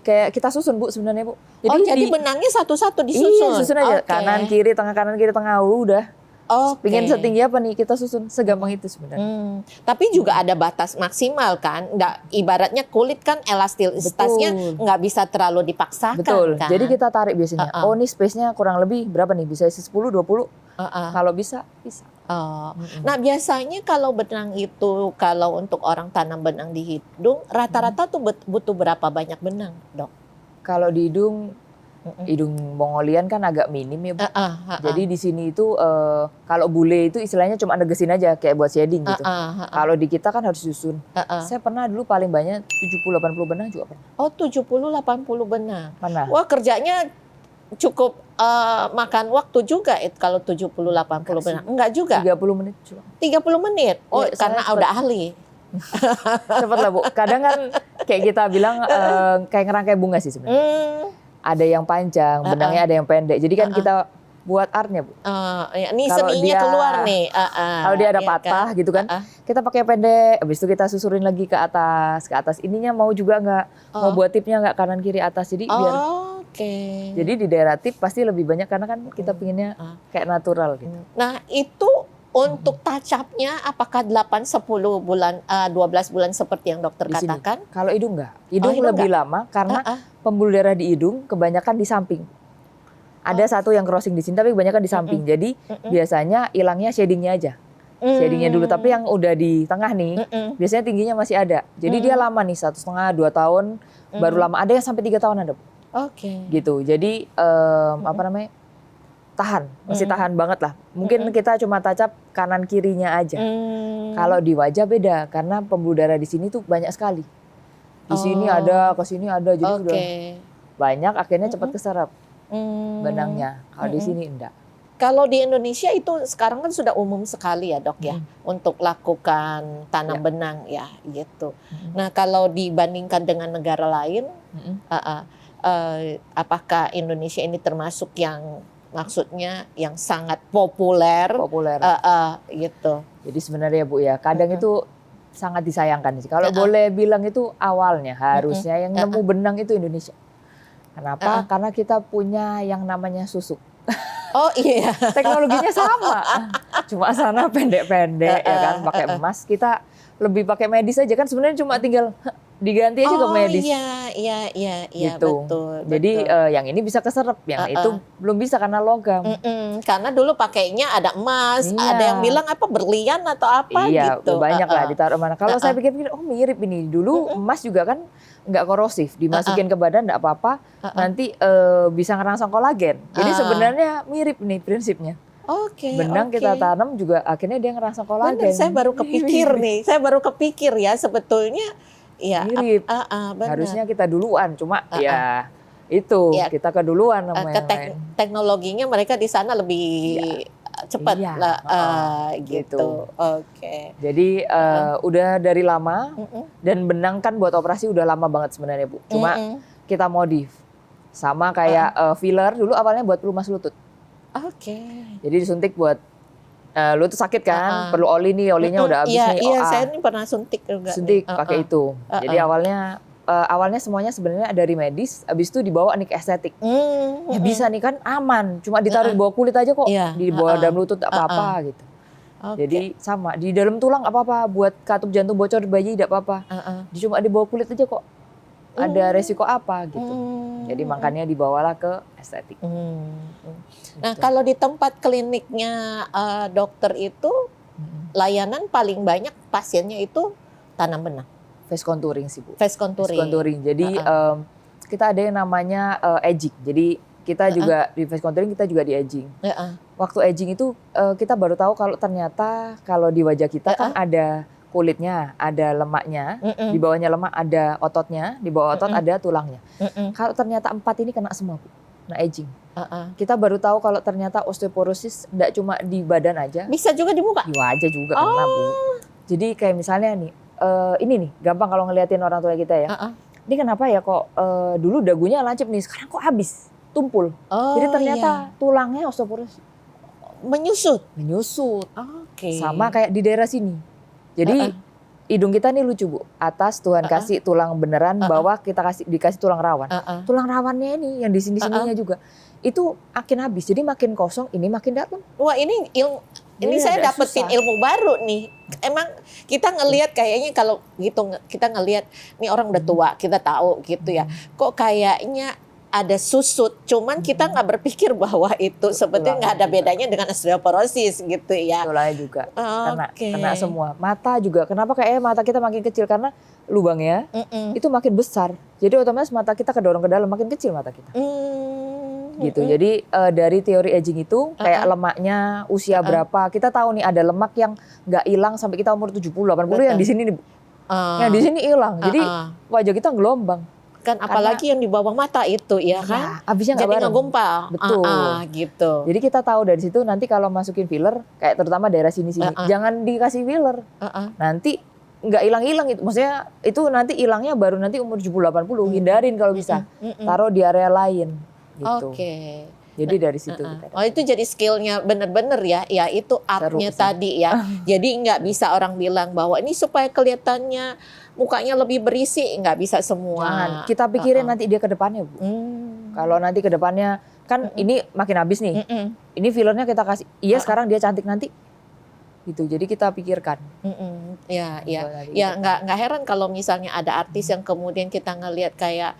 kayak kita susun Bu sebenarnya Bu. Jadi benangnya satu-satu disusun. Iya, susun aja. Kanan kiri tengah udah. Pingin setinggi apa nih kita susun, segampang itu sebenarnya. Tapi juga ada batas maksimal kan, nggak, ibaratnya kulit kan elastisitasnya nggak bisa terlalu dipaksakan. Betul. Kan? Jadi kita tarik biasanya. Ini space-nya kurang lebih berapa nih? Bisa isi 10-20. Kalau bisa. Nah biasanya kalau benang itu, kalau untuk orang tanam benang di hidung, rata-rata tuh butuh berapa banyak benang, dok? Kalau di hidung Mongolian kan agak minim ya Bu. Jadi di sini itu kalau bule itu istilahnya cuma negesin aja kayak buat shading gitu. Kalau di kita kan harus susun. Saya pernah dulu paling banyak 70-80 benang juga pernah. 70-80 benang. Pernah. Wah kerjanya cukup makan waktu juga kalau 70-80 benang. Enggak juga. 30 menit juga. 30 menit. Karena udah ahli. Cepet lah Bu. Kadang kan kayak kita bilang kayak ngerangkai bunga sih sebenarnya. Ada yang panjang, benangnya ada yang pendek. Jadi kan kita buat artnya Bu. Ini seninya keluar nih. Kalau dia ada patah kan? Gitu kan, kita pakai pendek. Habis itu kita susurin lagi ke atas. Ininya mau juga nggak? Mau buat tipnya nggak kanan kiri atas? Jadi biar. Jadi di daerah tip pasti lebih banyak karena kan kita pinginnya kayak natural gitu. Nah itu untuk touch up-nya apakah 8-10 bulan, 12 bulan seperti yang dokter katakan? Kalau hidung enggak. Hidung lebih lama karena pembuluh darah di hidung kebanyakan di samping. Ada satu yang crossing di sini tapi kebanyakan di samping. Jadi biasanya hilangnya shadingnya aja. shadingnya dulu. Tapi yang udah di tengah nih, biasanya tingginya masih ada. Jadi dia lama nih, 1,5, 2 tahun, baru lama. Ada yang sampai 3 tahun ada. Gitu. Jadi apa namanya? Masih tahan banget lah. Mungkin kita cuma touch up kanan kirinya aja. Kalau di wajah beda, karena pembuluh darah di sini tuh banyak sekali. Di sini ada, ke sini ada, jadi udah banyak. Akhirnya cepat keserap benangnya. Kalau di sini enggak. Kalau di Indonesia itu sekarang kan sudah umum sekali ya dok ya, untuk lakukan tanam benang ya gitu. Nah kalau dibandingkan dengan negara lain, apakah Indonesia ini termasuk yang maksudnya yang sangat populer gitu. Jadi sebenarnya Bu ya, kadang itu sangat disayangkan sih. Kalau boleh bilang itu awalnya harusnya yang nemu benang itu Indonesia. Kenapa? Karena kita punya yang namanya susuk. Oh iya. Teknologinya sama. Cuma sana pendek-pendek ya kan, pakai emas. Kita lebih pakai medis aja kan, sebenarnya cuma tinggal diganti aja ke medis. Iya, gitu. Betul. Jadi yang ini bisa keserap, yang itu belum bisa karena logam. Karena dulu pakainya ada emas, ada yang bilang apa berlian atau apa gitu. Iya, banyak lah ditaruh mana. Kalau saya pikir-pikir, oh mirip ini. Dulu emas juga kan nggak korosif, dimasukin ke badan nggak apa-apa, nanti bisa ngerangsang kolagen. Jadi sebenarnya mirip nih prinsipnya. Benang kita tanam juga akhirnya dia ngerangsang kolagen. Benar, saya baru kepikir ya sebetulnya. Ya, mirip. Harusnya kita duluan, cuma ya itu kita keduluan sama yang lain. Teknologinya mereka di sana lebih cepat lah, gitu. Jadi udah dari lama dan benang kan buat operasi udah lama banget sebenarnya Bu. Cuma kita modif sama kayak filler dulu awalnya buat pelumas lutut. Jadi disuntik buat lutut sakit kan, perlu oli nih, olinya udah habis nih. Iya, saya ini pernah suntik juga. Suntik pakai itu. Jadi awalnya semuanya sebenarnya dari medis, habis itu dibawa nih ke estetik. Ya bisa nih kan aman, cuma ditaruh di bawah kulit aja kok, di bawah dalam lutut apa-apa gitu. Jadi sama, di dalam tulang apa-apa, buat katup jantung bocor bayi tidak apa-apa. Cuma di bawah kulit aja kok. Ada resiko apa gitu. Jadi makanya dibawalah ke estetik. Nah kalau di tempat kliniknya dokter itu layanan paling banyak pasiennya itu tanam benang. Face contouring sih Bu. Face contouring. Jadi kita ada yang namanya edging. Jadi kita juga di face contouring kita juga di edging. Waktu edging itu kita baru tahu kalau ternyata kalau di wajah kita kan ada kulitnya, ada lemaknya, di bawahnya lemak ada ototnya, di bawah otot ada tulangnya. Kalau ternyata 4 ini kena semua Bu, kena edging. Kita baru tahu kalau ternyata osteoporosis tidak cuma di badan aja. Bisa juga di muka? Di wajah juga kena Bu. Jadi kayak misalnya nih, ini nih gampang kalau ngeliatin orang tua kita ya. Ini kenapa ya kok dulu dagunya lancip nih, sekarang kok habis, tumpul. Jadi ternyata tulangnya osteoporosis. Menyusut? Menyusut. Sama kayak di daerah sini. Jadi hidung kita nih lucu Bu, atas Tuhan kasih tulang beneran, bawah kita dikasih tulang rawan. Tulang rawannya ini yang di sini-sininya juga, itu makin habis, jadi makin kosong, ini makin dalam. Wah ini saya dapetin ilmu baru nih. Emang kita ngelihat kayaknya kalau gitu, kita ngelihat nih orang udah tua, kita tahu gitu ya. Kok kayaknya ada susut, cuman kita nggak berpikir bahwa itu sebetulnya nggak ada bedanya dengan osteoporosis gitu ya. Tulangnya juga kena semua. Mata juga, kenapa kayaknya mata kita makin kecil karena lubangnya itu makin besar. Jadi otomatis mata kita kedorong ke dalam, makin kecil mata kita. Gitu. Jadi dari teori aging itu kayak lemaknya usia berapa, kita tahu nih ada lemak yang nggak hilang sampai kita umur 70-80 yang di sini nih Bu. Yang di sini hilang. Jadi wajah kita gelombang. Kan apalagi yang di bawah mata itu ya kan, abisnya jadi ngegumpal. Betul. Gitu. Jadi kita tahu dari situ nanti kalau masukin filler, kayak terutama daerah sini-sini, jangan dikasih filler. Nanti nggak hilang-hilang itu. Maksudnya itu nanti hilangnya baru nanti umur 70-80, hindarin kalau bisa. Taruh di area lain. Gitu. Jadi dari situ kita. Oh itu jadi skillnya bener-bener ya, ya itu artnya tadi ya. Jadi nggak bisa orang bilang bahwa ini supaya kelihatannya mukanya lebih berisi, nggak bisa semua. Jangan. Kita pikirin nanti dia ke depannya Bu. Kalau nanti ke depannya kan ini makin habis nih. Ini fillernya kita kasih. Iya sekarang dia cantik nanti. Gitu. Jadi kita pikirkan. Ya nggak heran kalau misalnya ada artis yang kemudian kita ngelihat kayak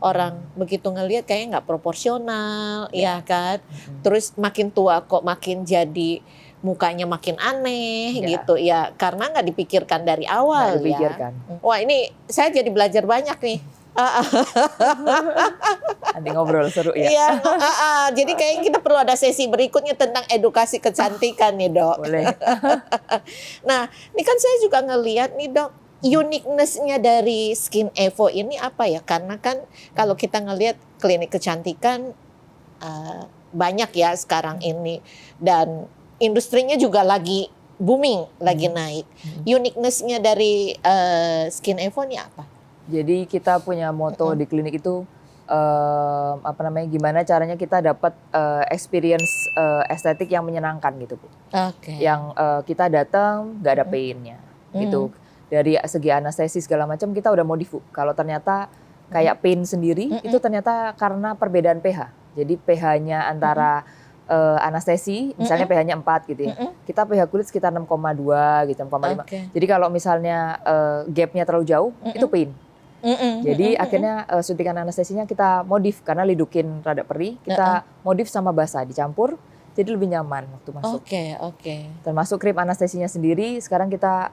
orang begitu ngelihat kayaknya nggak proporsional, ya kan. Terus makin tua kok makin jadi mukanya makin aneh gitu ya, karena nggak dipikirkan dari awal dipikirkan. Ya. Wah, ini saya jadi belajar banyak nih. Nanti ngobrol seru ya. Iya, jadi kayaknya kita perlu ada sesi berikutnya tentang edukasi kecantikan nih, Dok. Boleh. Nah, ini kan saya juga ngelihat nih, Dok, uniqueness-nya dari Skin Evo ini apa ya? Karena kan kalau kita ngelihat klinik kecantikan banyak ya sekarang ini, dan industrinya juga lagi booming, lagi naik. Uniqueness-nya dari Skin Evo ini apa? Jadi kita punya moto di klinik itu gimana caranya kita dapat experience estetik yang menyenangkan gitu, Bu. Yang kita datang nggak ada pain-nya gitu. Dari segi anestesi segala macam kita udah modif, Bu. Kalau ternyata kayak pain sendiri itu ternyata karena perbedaan pH. Jadi pH-nya antara anestesi, misalnya pH-nya 4 gitu ya. Kita pH kulit sekitar 6,2 gitu, 6,5. Jadi kalau misalnya gap-nya terlalu jauh, itu pain. Jadi akhirnya suntikan anestesinya kita modif karena lidokin rada perih, kita modif sama basah dicampur, jadi lebih nyaman waktu masuk. Termasuk krim anestesinya sendiri, sekarang kita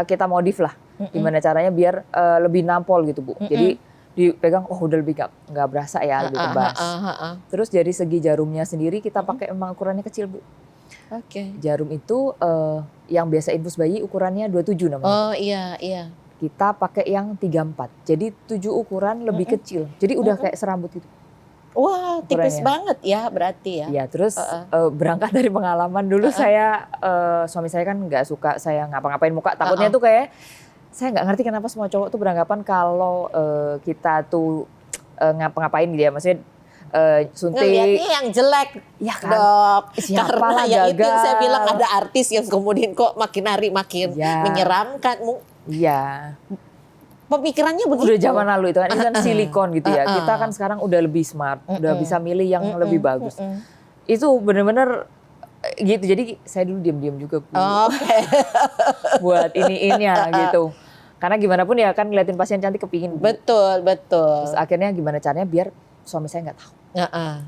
kita modif lah. Gimana caranya biar lebih nampol gitu, Bu. Jadi dipegang, udah lebih nggak berasa ya, lebih tebas. Terus dari segi jarumnya sendiri kita pakai emang ukurannya kecil, Bu. Jarum itu yang biasa infus bayi ukurannya 27 namanya. Oh iya. Kita pakai yang 34. Jadi 7 ukuran lebih kecil. Jadi udah kayak serambut gitu. Wah, tipis banget ya berarti ya. Iya, terus berangkat dari pengalaman dulu saya, suami saya kan nggak suka saya ngapa-ngapain muka. Takutnya tuh kayak, saya nggak ngerti kenapa semua cowok tuh beranggapan kalau kita tuh ngapa-ngapain gitu ya. Maksudnya suntik. Ngeliatnya yang jelek, ya kan? Dok. Siapa Karena lah ya gagal. itu yang saya bilang ada artis yang kemudian kok makin hari makin menyeramkan. Iya. Pemikirannya begitu. Udah zaman lalu itu kan silikon gitu ya. Kita kan sekarang udah lebih smart, udah bisa milih yang lebih bagus. Itu bener-bener gitu. Jadi saya dulu diam-diam juga buat ini-ininya gitu. Karena gimana pun ya kan ngeliatin pasien cantik kepingin. Betul. Terus akhirnya gimana caranya biar suami saya nggak tahu.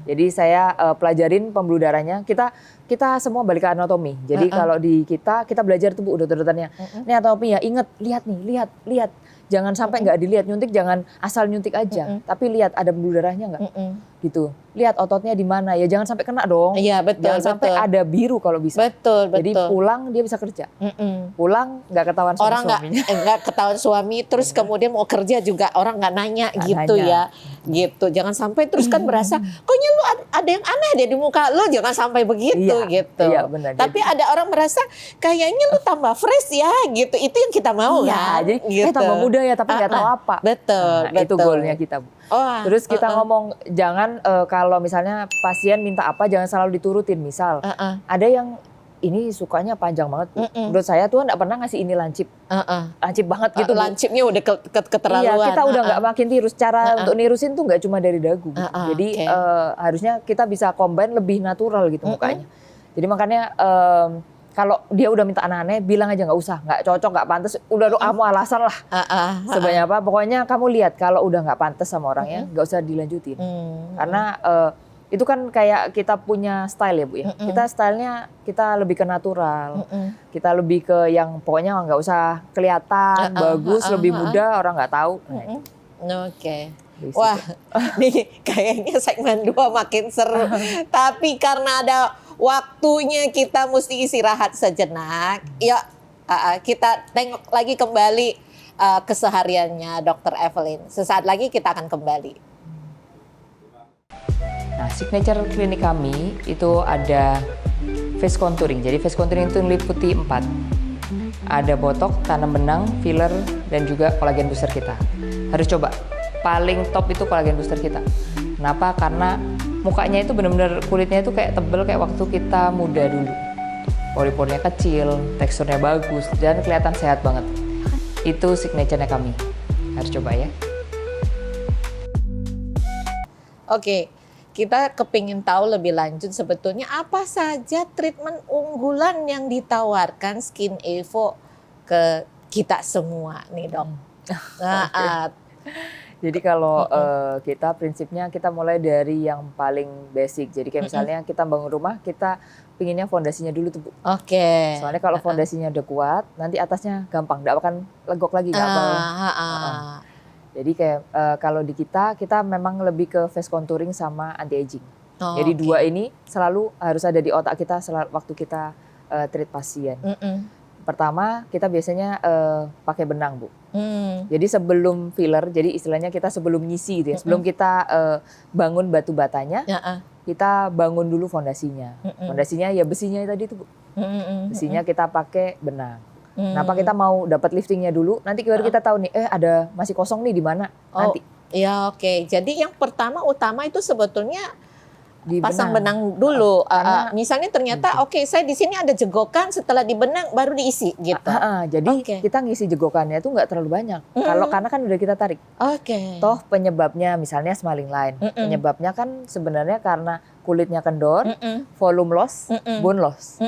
Jadi saya pelajarin pembuluh darahnya. Kita semua balik ke anatomi. Jadi kalau di kita belajar tuh, Bu, dokter-dokternya. Ini anatomi ya, inget, lihat nih, lihat. Jangan sampai nggak dilihat, nyuntik jangan asal nyuntik aja. Tapi lihat ada pembuluh darahnya nggak? Gitu. Lihat ototnya di mana ya, jangan sampai kena dong. Iya, betul. Jangan sampai ada biru kalau bisa. Betul. Jadi pulang dia bisa kerja. Pulang nggak ketahuan sama suaminya. Nggak ketahuan suami, terus kemudian mau kerja juga orang nggak nanya gitu ya. Gitu. Jangan sampai terus kan berasa, koknya lu ada yang aneh deh di muka lu, jangan sampai begitu gitu. Iya, benar. Tapi ada orang merasa kayaknya lu tambah fresh ya gitu. Itu yang kita mau kan. Jadi gitu. tambah muda ya tapi nggak tahu apa. Betul. Itu goalnya kita, Bu. Terus kita ngomong jangan kalau misalnya pasien minta apa jangan selalu diturutin. Misal ada yang ini sukanya panjang banget. Menurut saya tuh nggak pernah ngasih ini lancip. Lancip banget gitu. Lancipnya udah keterlaluan. Iya, kita udah nggak makin tirus. Cara untuk nirusin tuh nggak cuma dari dagu. Gitu. Jadi harusnya kita bisa combine lebih natural gitu mukanya. Jadi makanya kalau dia udah minta aneh-aneh, bilang aja nggak usah, nggak cocok, nggak pantas. Udah lu kamu alasan lah. Sebanyak apa, pokoknya kamu lihat kalau udah nggak pantas sama orangnya, nggak usah dilanjutin. Karena itu kan kayak kita punya style ya, Bu ya. Kita stylenya kita lebih ke natural. Kita lebih ke yang pokoknya nggak usah kelihatan bagus, lebih muda, orang nggak tahu. Oke. Wah, nih kayaknya segmen 2 makin seru. Tapi karena ada waktunya kita mesti istirahat sejenak. Yuk kita tengok lagi kembali kesehariannya Dr. Evelyn. Sesaat lagi kita akan kembali. Nah, signature klinik kami itu ada face contouring. Jadi face contouring itu meliputi 4. Ada botok, tanam benang, filler, dan juga kolagen booster kita. Harus coba. Paling top itu kolagen booster kita. Kenapa? Karena mukanya itu benar-benar kulitnya itu kayak tebel kayak waktu kita muda dulu. Pori-porinya kecil, teksturnya bagus, dan kelihatan sehat banget. Itu signature-nya kami. Harus coba ya. Oke, kita kepingin tahu lebih lanjut sebetulnya apa saja treatment unggulan yang ditawarkan Skin Evo ke kita semua nih, Dok. Jadi kalau kita prinsipnya kita mulai dari yang paling basic. Jadi kayak misalnya kita bangun rumah, kita pinginnya fondasinya dulu tuh Bu. Oke. Soalnya kalau fondasinya udah kuat, nanti atasnya gampang, nggak akan legok lagi, nggak bakal. Jadi kayak kalau di kita memang lebih ke face contouring sama anti aging. Jadi dua ini selalu harus ada di otak kita waktu kita treat pasien. Pertama kita biasanya pakai benang Bu. Jadi sebelum filler, jadi istilahnya kita sebelum ngisi gitu ya, sebelum kita bangun batu batanya, kita bangun dulu fondasinya. Fondasinya ya besinya tadi tuh Bu. Besinya kita pakai benang. Kenapa kita mau dapat liftingnya dulu, nanti baru kita tahu nih, ada masih kosong nih di mana nanti. Ya oke. Jadi yang pertama utama itu sebetulnya Di pasang benang dulu. Misalnya ternyata saya di sini ada jegokan, setelah dibenang baru diisi gitu. Jadi kita ngisi jegokannya itu nggak terlalu banyak. Karena kan udah kita tarik. Toh penyebabnya misalnya smiling line. Penyebabnya kan sebenarnya karena kulitnya kendor, volume loss, bone loss.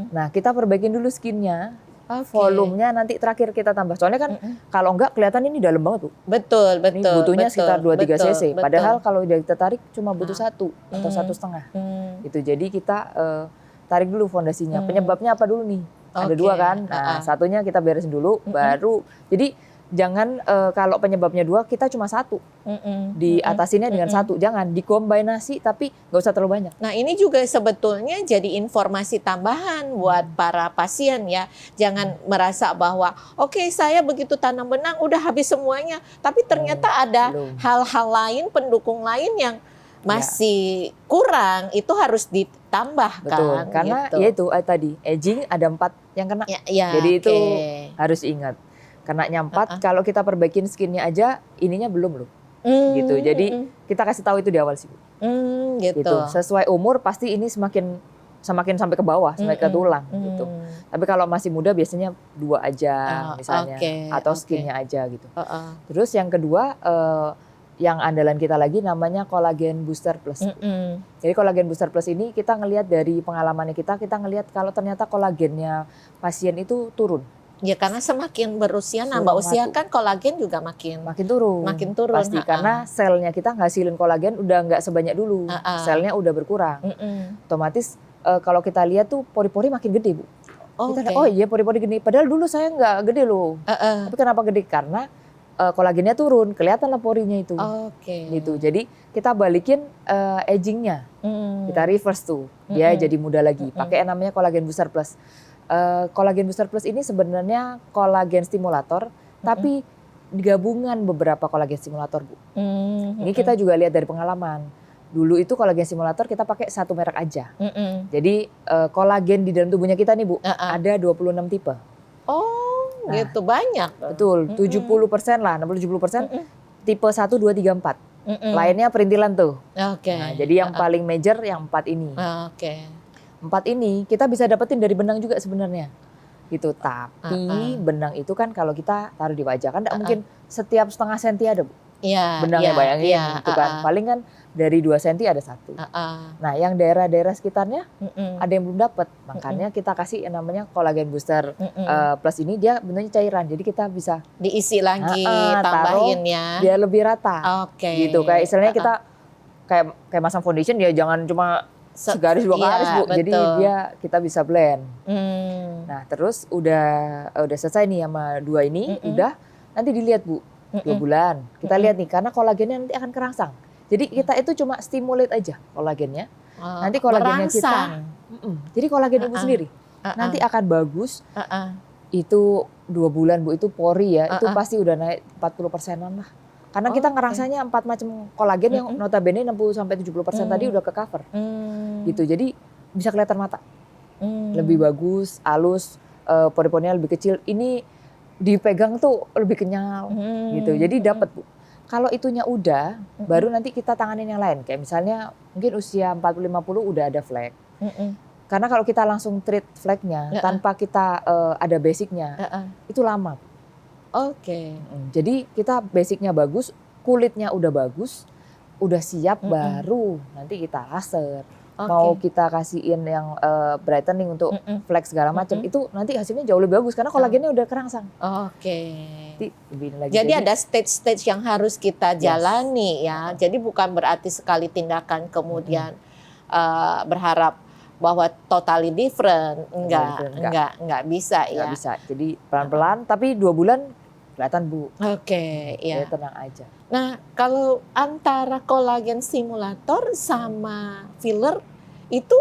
Nah kita perbaikin dulu skinnya. Volumenya nanti terakhir kita tambah. Soalnya kan kalau enggak kelihatan ini dalam banget tuh. Betul. Ini butuhnya sekitar 2-3 cc. Padahal kalau udah kita tarik cuma butuh 1 atau 1,5. Gitu. Jadi kita tarik dulu fondasinya. Penyebabnya apa dulu nih? Ada 2 kan. Nah satunya kita beresin dulu. Baru. Jadi jangan kalau penyebabnya 2 kita cuma 1. Diatasinnya dengan 1. Jangan dikombinasi tapi nggak usah terlalu banyak. Nah ini juga sebetulnya jadi informasi tambahan buat para pasien ya. Jangan merasa bahwa saya begitu tanam benang udah habis semuanya. Tapi ternyata ada hal-hal lain, pendukung lain yang masih kurang. Itu harus ditambah. Betul, karena gitu. ya itu tadi aging ada 4 yang kena. Jadi itu harus ingat. Kena 4, kalau kita perbaikin skinnya aja, ininya belum loh. Gitu. Jadi kita kasih tahu itu di awal sih. Gitu. Sesuai umur pasti ini semakin sampai ke bawah, sampai ke tulang gitu. Tapi kalau masih muda biasanya 2 aja misalnya, atau skinnya aja gitu. Terus yang kedua, yang andalan kita lagi namanya Collagen Booster Plus. Jadi Collagen Booster Plus ini kita ngelihat dari pengalamannya kita ngelihat kalau ternyata kolagennya pasien itu turun. Ya karena semakin berusia, nambah usia kan kolagen juga makin turun. Pasti karena selnya kita ngasilin kolagen udah nggak sebanyak dulu. Selnya udah berkurang. Otomatis kalau kita lihat tuh pori-pori makin gede Bu. Kita pori-pori gede. Padahal dulu saya nggak gede loh. Tapi kenapa gede? Karena kolagennya turun, kelihatan lah porinya itu. Gitu. Jadi kita balikin agingnya. Kita reverse tuh. Dia jadi muda lagi. Pakai namanya Collagen Booster Plus. Collagen Booster Plus ini sebenarnya kolagen stimulator, tapi gabungan beberapa kolagen stimulator Bu. Ini kita juga lihat dari pengalaman. Dulu itu kolagen stimulator kita pakai 1 merek aja. Jadi kolagen di dalam tubuhnya kita nih Bu, ada 26 tipe. Gitu banyak. Betul, 70% lah, 60-70% tipe 1, 2, 3, 4. Lainnya perintilan tuh. Nah, jadi yang paling major yang 4 ini. 4 ini kita bisa dapetin dari benang juga sebenarnya gitu. Tapi benang itu kan kalau kita taruh di wajah kan tidak mungkin setiap setengah senti ada Bu. Benangnya bayangin gitu kan. Paling kan dari 2 senti ada 1. Nah yang daerah-daerah sekitarnya ada yang belum dapat. Makanya kita kasih yang namanya Collagen Booster Plus ini, dia benarnya cairan. Jadi kita bisa diisi lagi, tambahin ya. Biar lebih rata. Gitu kayak istilahnya kita kayak masang foundation ya, jangan cuma segaris 2 garis Bu. Jadi kita bisa blend. Nah terus udah selesai nih sama 2 ini, udah nanti dilihat Bu 2 bulan. Kita lihat nih karena kolagennya nanti akan kerangsang. Jadi kita itu cuma stimulate aja kolagennya. Nanti kolagennya kita, jadi kolagen ibu sendiri nanti akan bagus. Itu 2 bulan Bu, itu pori ya, itu pasti udah naik 40%-an lah. Karena kita ngerangsanya 4 macam kolagen yang notabene 60-70% tadi udah ke cover. Gitu. Jadi bisa kelihatan mata. Lebih bagus, halus, pori-porinya lebih kecil. Ini dipegang tuh lebih kenyal gitu. Jadi dapat Bu. Kalau itunya udah, baru nanti kita tanganin yang lain. Kayak misalnya mungkin usia 40-50 udah ada flek. Karena kalau kita langsung treat fleknya tanpa kita ada basicnya, itu lama. Jadi kita basicnya bagus, kulitnya udah bagus, udah siap, baru nanti kita laser. Mau kita kasihin yang brightening untuk flek segala macam, itu nanti hasilnya jauh lebih bagus karena kolagennya udah kerangsang. pasti lebih lagi. Jadi ada stage-stage yang harus kita jalani ya. Jadi bukan berarti sekali tindakan kemudian berharap bahwa totally different. Enggak bisa ya. Enggak bisa. Jadi pelan-pelan tapi 2 bulan kelihatan Bu. Oke, ya. Tenang aja. Nah, kalau antara kolagen stimulator sama filler itu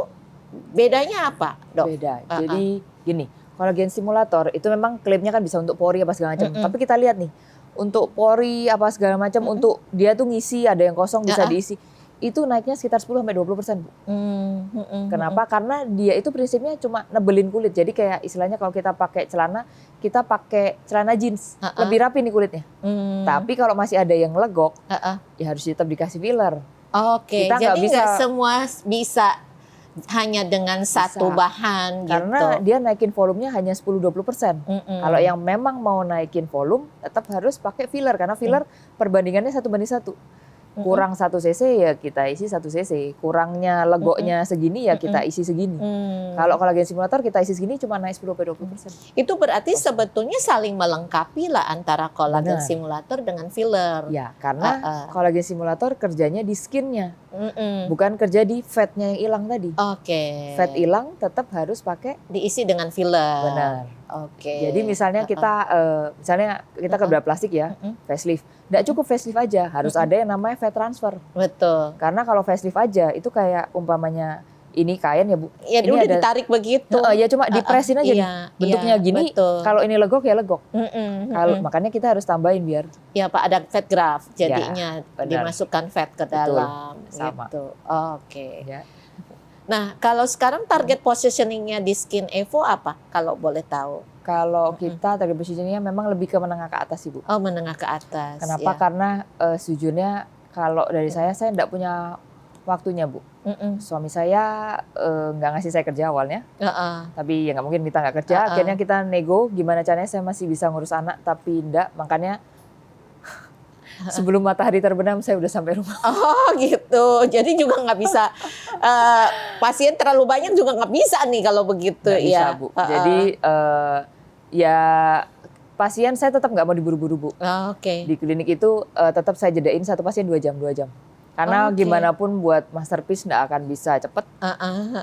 bedanya apa, Dok? Beda. Jadi gini, kolagen stimulator itu memang klaimnya kan bisa untuk pori apa segala macam. Tapi kita lihat nih, untuk pori apa segala macam, untuk dia tuh ngisi, ada yang kosong bisa diisi. Itu naiknya sekitar 10-20%, Bu. Kenapa? Karena dia itu prinsipnya cuma nebelin kulit. Jadi kayak istilahnya kalau kita pakai celana jeans, lebih rapi nih kulitnya. Tapi kalau masih ada yang legok, ya harus tetap dikasih filler. Oke, jadi nggak semua bisa hanya dengan satu bahan gitu. Karena dia naikin volumenya hanya 10-20%. Kalau yang memang mau naikin volume, tetap harus pakai filler. Karena filler perbandingannya 1:1. Kurang 1 cc ya kita isi 1 cc. Kurangnya legoknya segini ya kita isi segini. Kalau kolagen stimulator kita isi segini cuma naik 10-20%. Itu berarti sebetulnya saling melengkapi lah antara kolagen stimulator dengan filler. Ya, karena kolagen stimulator kerjanya di skinnya. Bukan kerja di fatnya yang hilang tadi. Oke. Fat hilang tetap harus pakai diisi dengan filler. Benar. Oke. Jadi misalnya kita ke bedah plastik ya, facelift. Nggak cukup facelift aja, harus ada yang namanya fat transfer. Betul. Karena kalau facelift aja itu kayak umpamanya ini kain ya Bu. Ya ini udah ditarik begitu. Ya cuma dipresin aja nih. Bentuknya gini. Kalau ini legok ya legok. Kalau makanya kita harus tambahin biar. Ya Pak ada fat graft jadinya dimasukkan fat ke dalam. Sama. Gitu. Oke. Ya. Nah kalau sekarang target positioningnya di Skin Evo apa kalau boleh tahu? Kalau kita target positioningnya memang lebih ke menengah ke atas Ibu. Oh menengah ke atas. Kenapa? Karena sejujurnya kalau dari saya enggak punya waktunya Bu. Suami saya nggak ngasih saya kerja awalnya. Tapi ya nggak mungkin kita nggak kerja. Akhirnya kita nego gimana caranya saya masih bisa ngurus anak tapi enggak. Makanya sebelum matahari terbenam saya udah sampai rumah. Oh gitu. Jadi juga nggak bisa pasien terlalu banyak juga nggak bisa nih kalau begitu nggak ya. Bisa, Bu. Jadi ya pasien saya tetap nggak mau diburu-buru Bu. Oke. Di klinik itu tetap saya jedain satu pasien 2 jam. Karena gimana pun buat masterpiece nggak akan bisa cepet.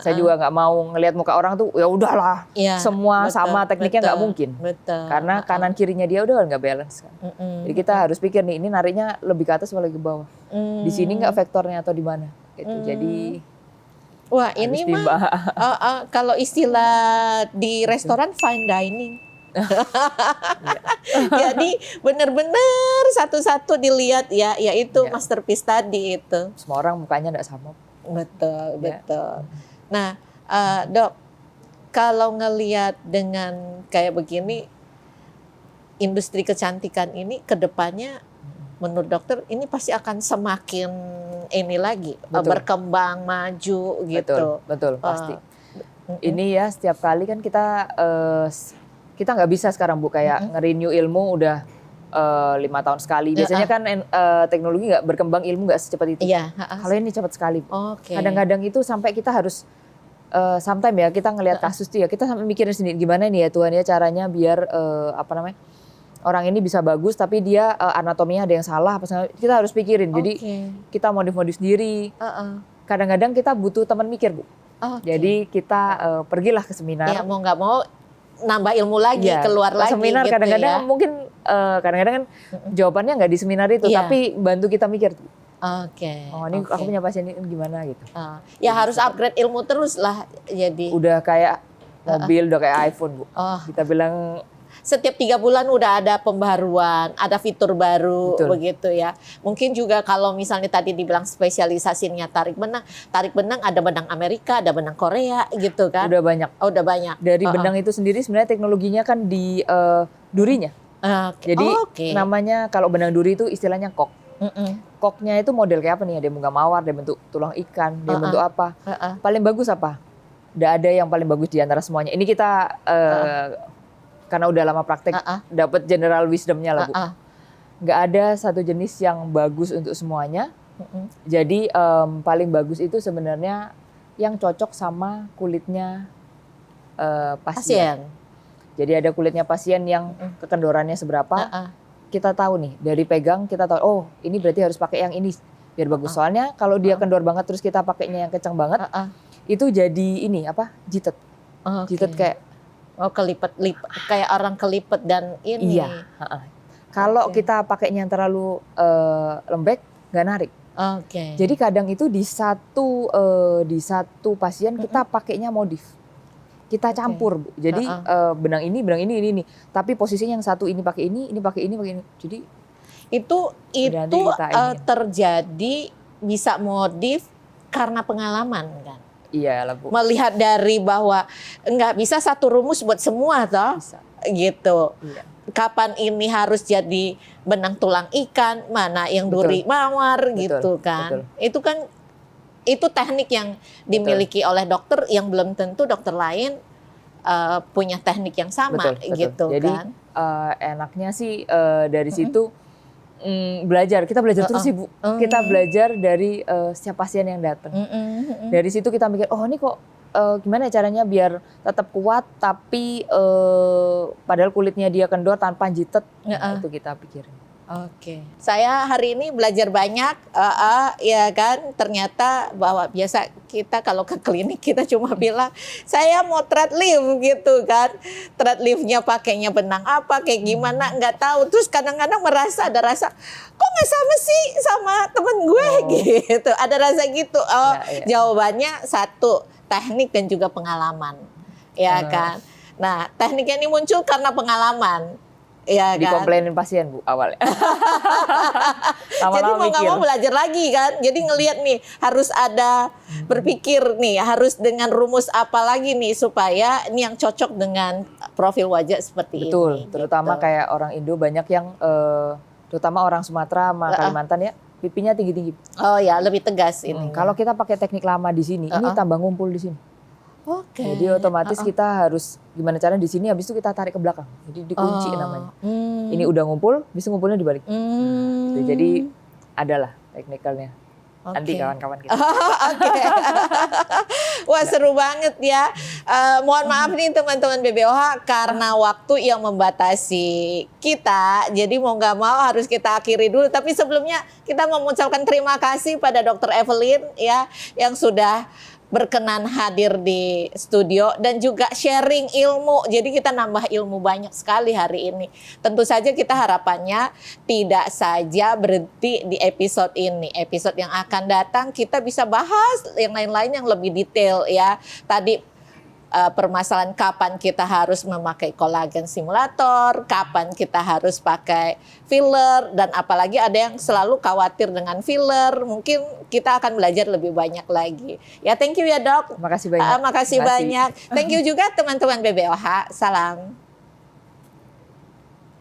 Saya juga nggak mau ngelihat muka orang tuh ya udahlah semua sama tekniknya nggak mungkin. Betul. Karena kanan kirinya dia udah nggak balance kan. Jadi kita harus pikir nih ini nariknya lebih ke atas atau lebih ke bawah. Di sini nggak vektornya atau di mana. Gitu. Jadi wah ini mah kalau istilah di restoran fine dining. Jadi benar-benar satu-satu dilihat ya, yaitu masterpiece tadi itu. Semua orang mukanya enggak sama. Betul. Nah, Dok, kalau ngelihat dengan kayak begini, industri kecantikan ini ke depannya menurut dokter ini pasti akan semakin ini lagi berkembang maju gitu. Betul, pasti. Ini ya setiap kali kan kita nggak bisa sekarang Bu kayak nge-renew ilmu udah 5 tahun sekali. Biasanya kan teknologi nggak berkembang, ilmu nggak secepat itu. Kalau ini cepat sekali. Kadang-kadang itu sampai kita harus sometimes ya kita ngelihat kasus tuh ya kita sampai mikirin sendiri gimana nih ya Tuhan ya caranya biar orang ini bisa bagus tapi dia anatominya ada yang salah. Kita harus pikirin. Jadi kita modif-modif sendiri. Kadang-kadang kita butuh teman mikir Bu. Jadi kita pergilah ke seminar. Ya mau nggak mau nambah ilmu lagi, keluar lagi seminar gitu kadang-kadang mungkin kadang-kadang kan jawabannya nggak di seminar itu tapi bantu kita mikir. Ini aku punya pasien ini gimana gitu. Ya harus upgrade ilmu terus lah jadi. Udah kayak mobil, udah kayak iPhone Bu. Kita bilang setiap 3 bulan udah ada pembaruan, ada fitur baru. Begitu ya. Mungkin juga kalau misalnya tadi dibilang spesialisasinya tarik benang ada benang Amerika, ada benang Korea gitu kan. Udah banyak. Udah banyak. Dari benang itu sendiri sebenarnya teknologinya kan di durinya. Jadi namanya kalau benang duri itu istilahnya kok. Koknya itu model kayak apa nih? Ada bentuk mawar, ada bentuk tulang ikan, ada bentuk apa. Paling bagus apa? Nggak ada yang paling bagus di antara semuanya. Ini kita karena udah lama praktek dapat general wisdomnya lah Bu. Nggak ada satu jenis yang bagus untuk semuanya. Jadi paling bagus itu sebenarnya yang cocok sama kulitnya pasien. Jadi ada kulitnya pasien yang kekendorannya seberapa, kita tahu nih dari pegang kita tahu oh ini berarti harus pakai yang ini biar bagus. Soalnya kalau dia kendor banget terus kita pakainya yang kencang banget itu jadi ini apa jitet. Jitet kayak kelipet kayak orang kelipet dan ini. Iya. Kalau kita pakainya yang terlalu lembek nggak narik. Jadi kadang itu di satu pasien kita pakainya modif. Kita campur, Bu. Jadi benang ini, tapi posisinya yang satu ini pakai ini pakai ini. Jadi itu terjadi bisa modif karena pengalaman kan? Iya lah, Bu. Melihat dari bahwa nggak bisa satu rumus buat semua toh, gitu. Iya. Kapan ini harus jadi benang tulang ikan, mana yang duri mawar gitu kan? Itu kan itu teknik yang dimiliki oleh dokter yang belum tentu dokter lain punya teknik yang sama gitu. Jadi, kan. Enaknya sih dari situ kita belajar terus sih, Bu. Kita belajar dari setiap pasien yang datang. Dari situ kita mikir, oh ini kok gimana caranya biar tetap kuat tapi padahal kulitnya dia kendor tanpa jitet. Itu kita pikirin. Saya hari ini belajar banyak, ya kan. Ternyata bahwa biasa kita kalau ke klinik kita cuma bilang saya mau thread lift gitu kan. Thread liftnya pakainya benang apa, kayak gimana nggak tahu. Terus kadang-kadang ada rasa kok nggak sama sih sama temen gue gitu. Ada rasa gitu. Jawabannya satu, teknik dan juga pengalaman, ya kan. Nah tekniknya ini muncul karena pengalaman. Ya, dikomplainin pasien, Bu, awalnya. Jadi mau nggak mau belajar lagi kan. Jadi ngelihat nih harus ada berpikir nih harus dengan rumus apa lagi nih supaya ini yang cocok dengan profil wajah seperti ini. Betul, terutama gitu. Kayak orang Indo banyak yang terutama orang Sumatera sama Kalimantan ya pipinya tinggi-tinggi. Oh ya, lebih tegas ini. Kalau kita pakai teknik lama di sini, ini tambah ngumpul di sini. Jadi otomatis kita harus gimana caranya di sini habis itu kita tarik ke belakang. Jadi dikunci namanya. Ini udah ngumpul, bisa ngumpulnya dibalik. Jadi adalah teknikalnya. Nanti kawan-kawan kita. Wah seru banget ya. Mohon maaf nih teman-teman BBOH karena waktu yang membatasi kita. Jadi mau nggak mau harus kita akhiri dulu. Tapi sebelumnya kita mengucapkan terima kasih pada Dr. Evelyn ya yang sudah berkenan hadir di studio dan juga sharing ilmu. Jadi kita nambah ilmu banyak sekali hari ini. Tentu saja kita harapannya tidak saja berhenti di episode ini. Episode yang akan datang kita bisa bahas yang lain-lain yang lebih detail ya. Tadi permasalahan kapan kita harus memakai kolagen simulator, kapan kita harus pakai filler, dan apalagi ada yang selalu khawatir dengan filler. Mungkin kita akan belajar lebih banyak lagi. Ya, thank you ya dok. Makasih banyak. Makasih banyak. Thank you juga teman-teman BBOH. Salam.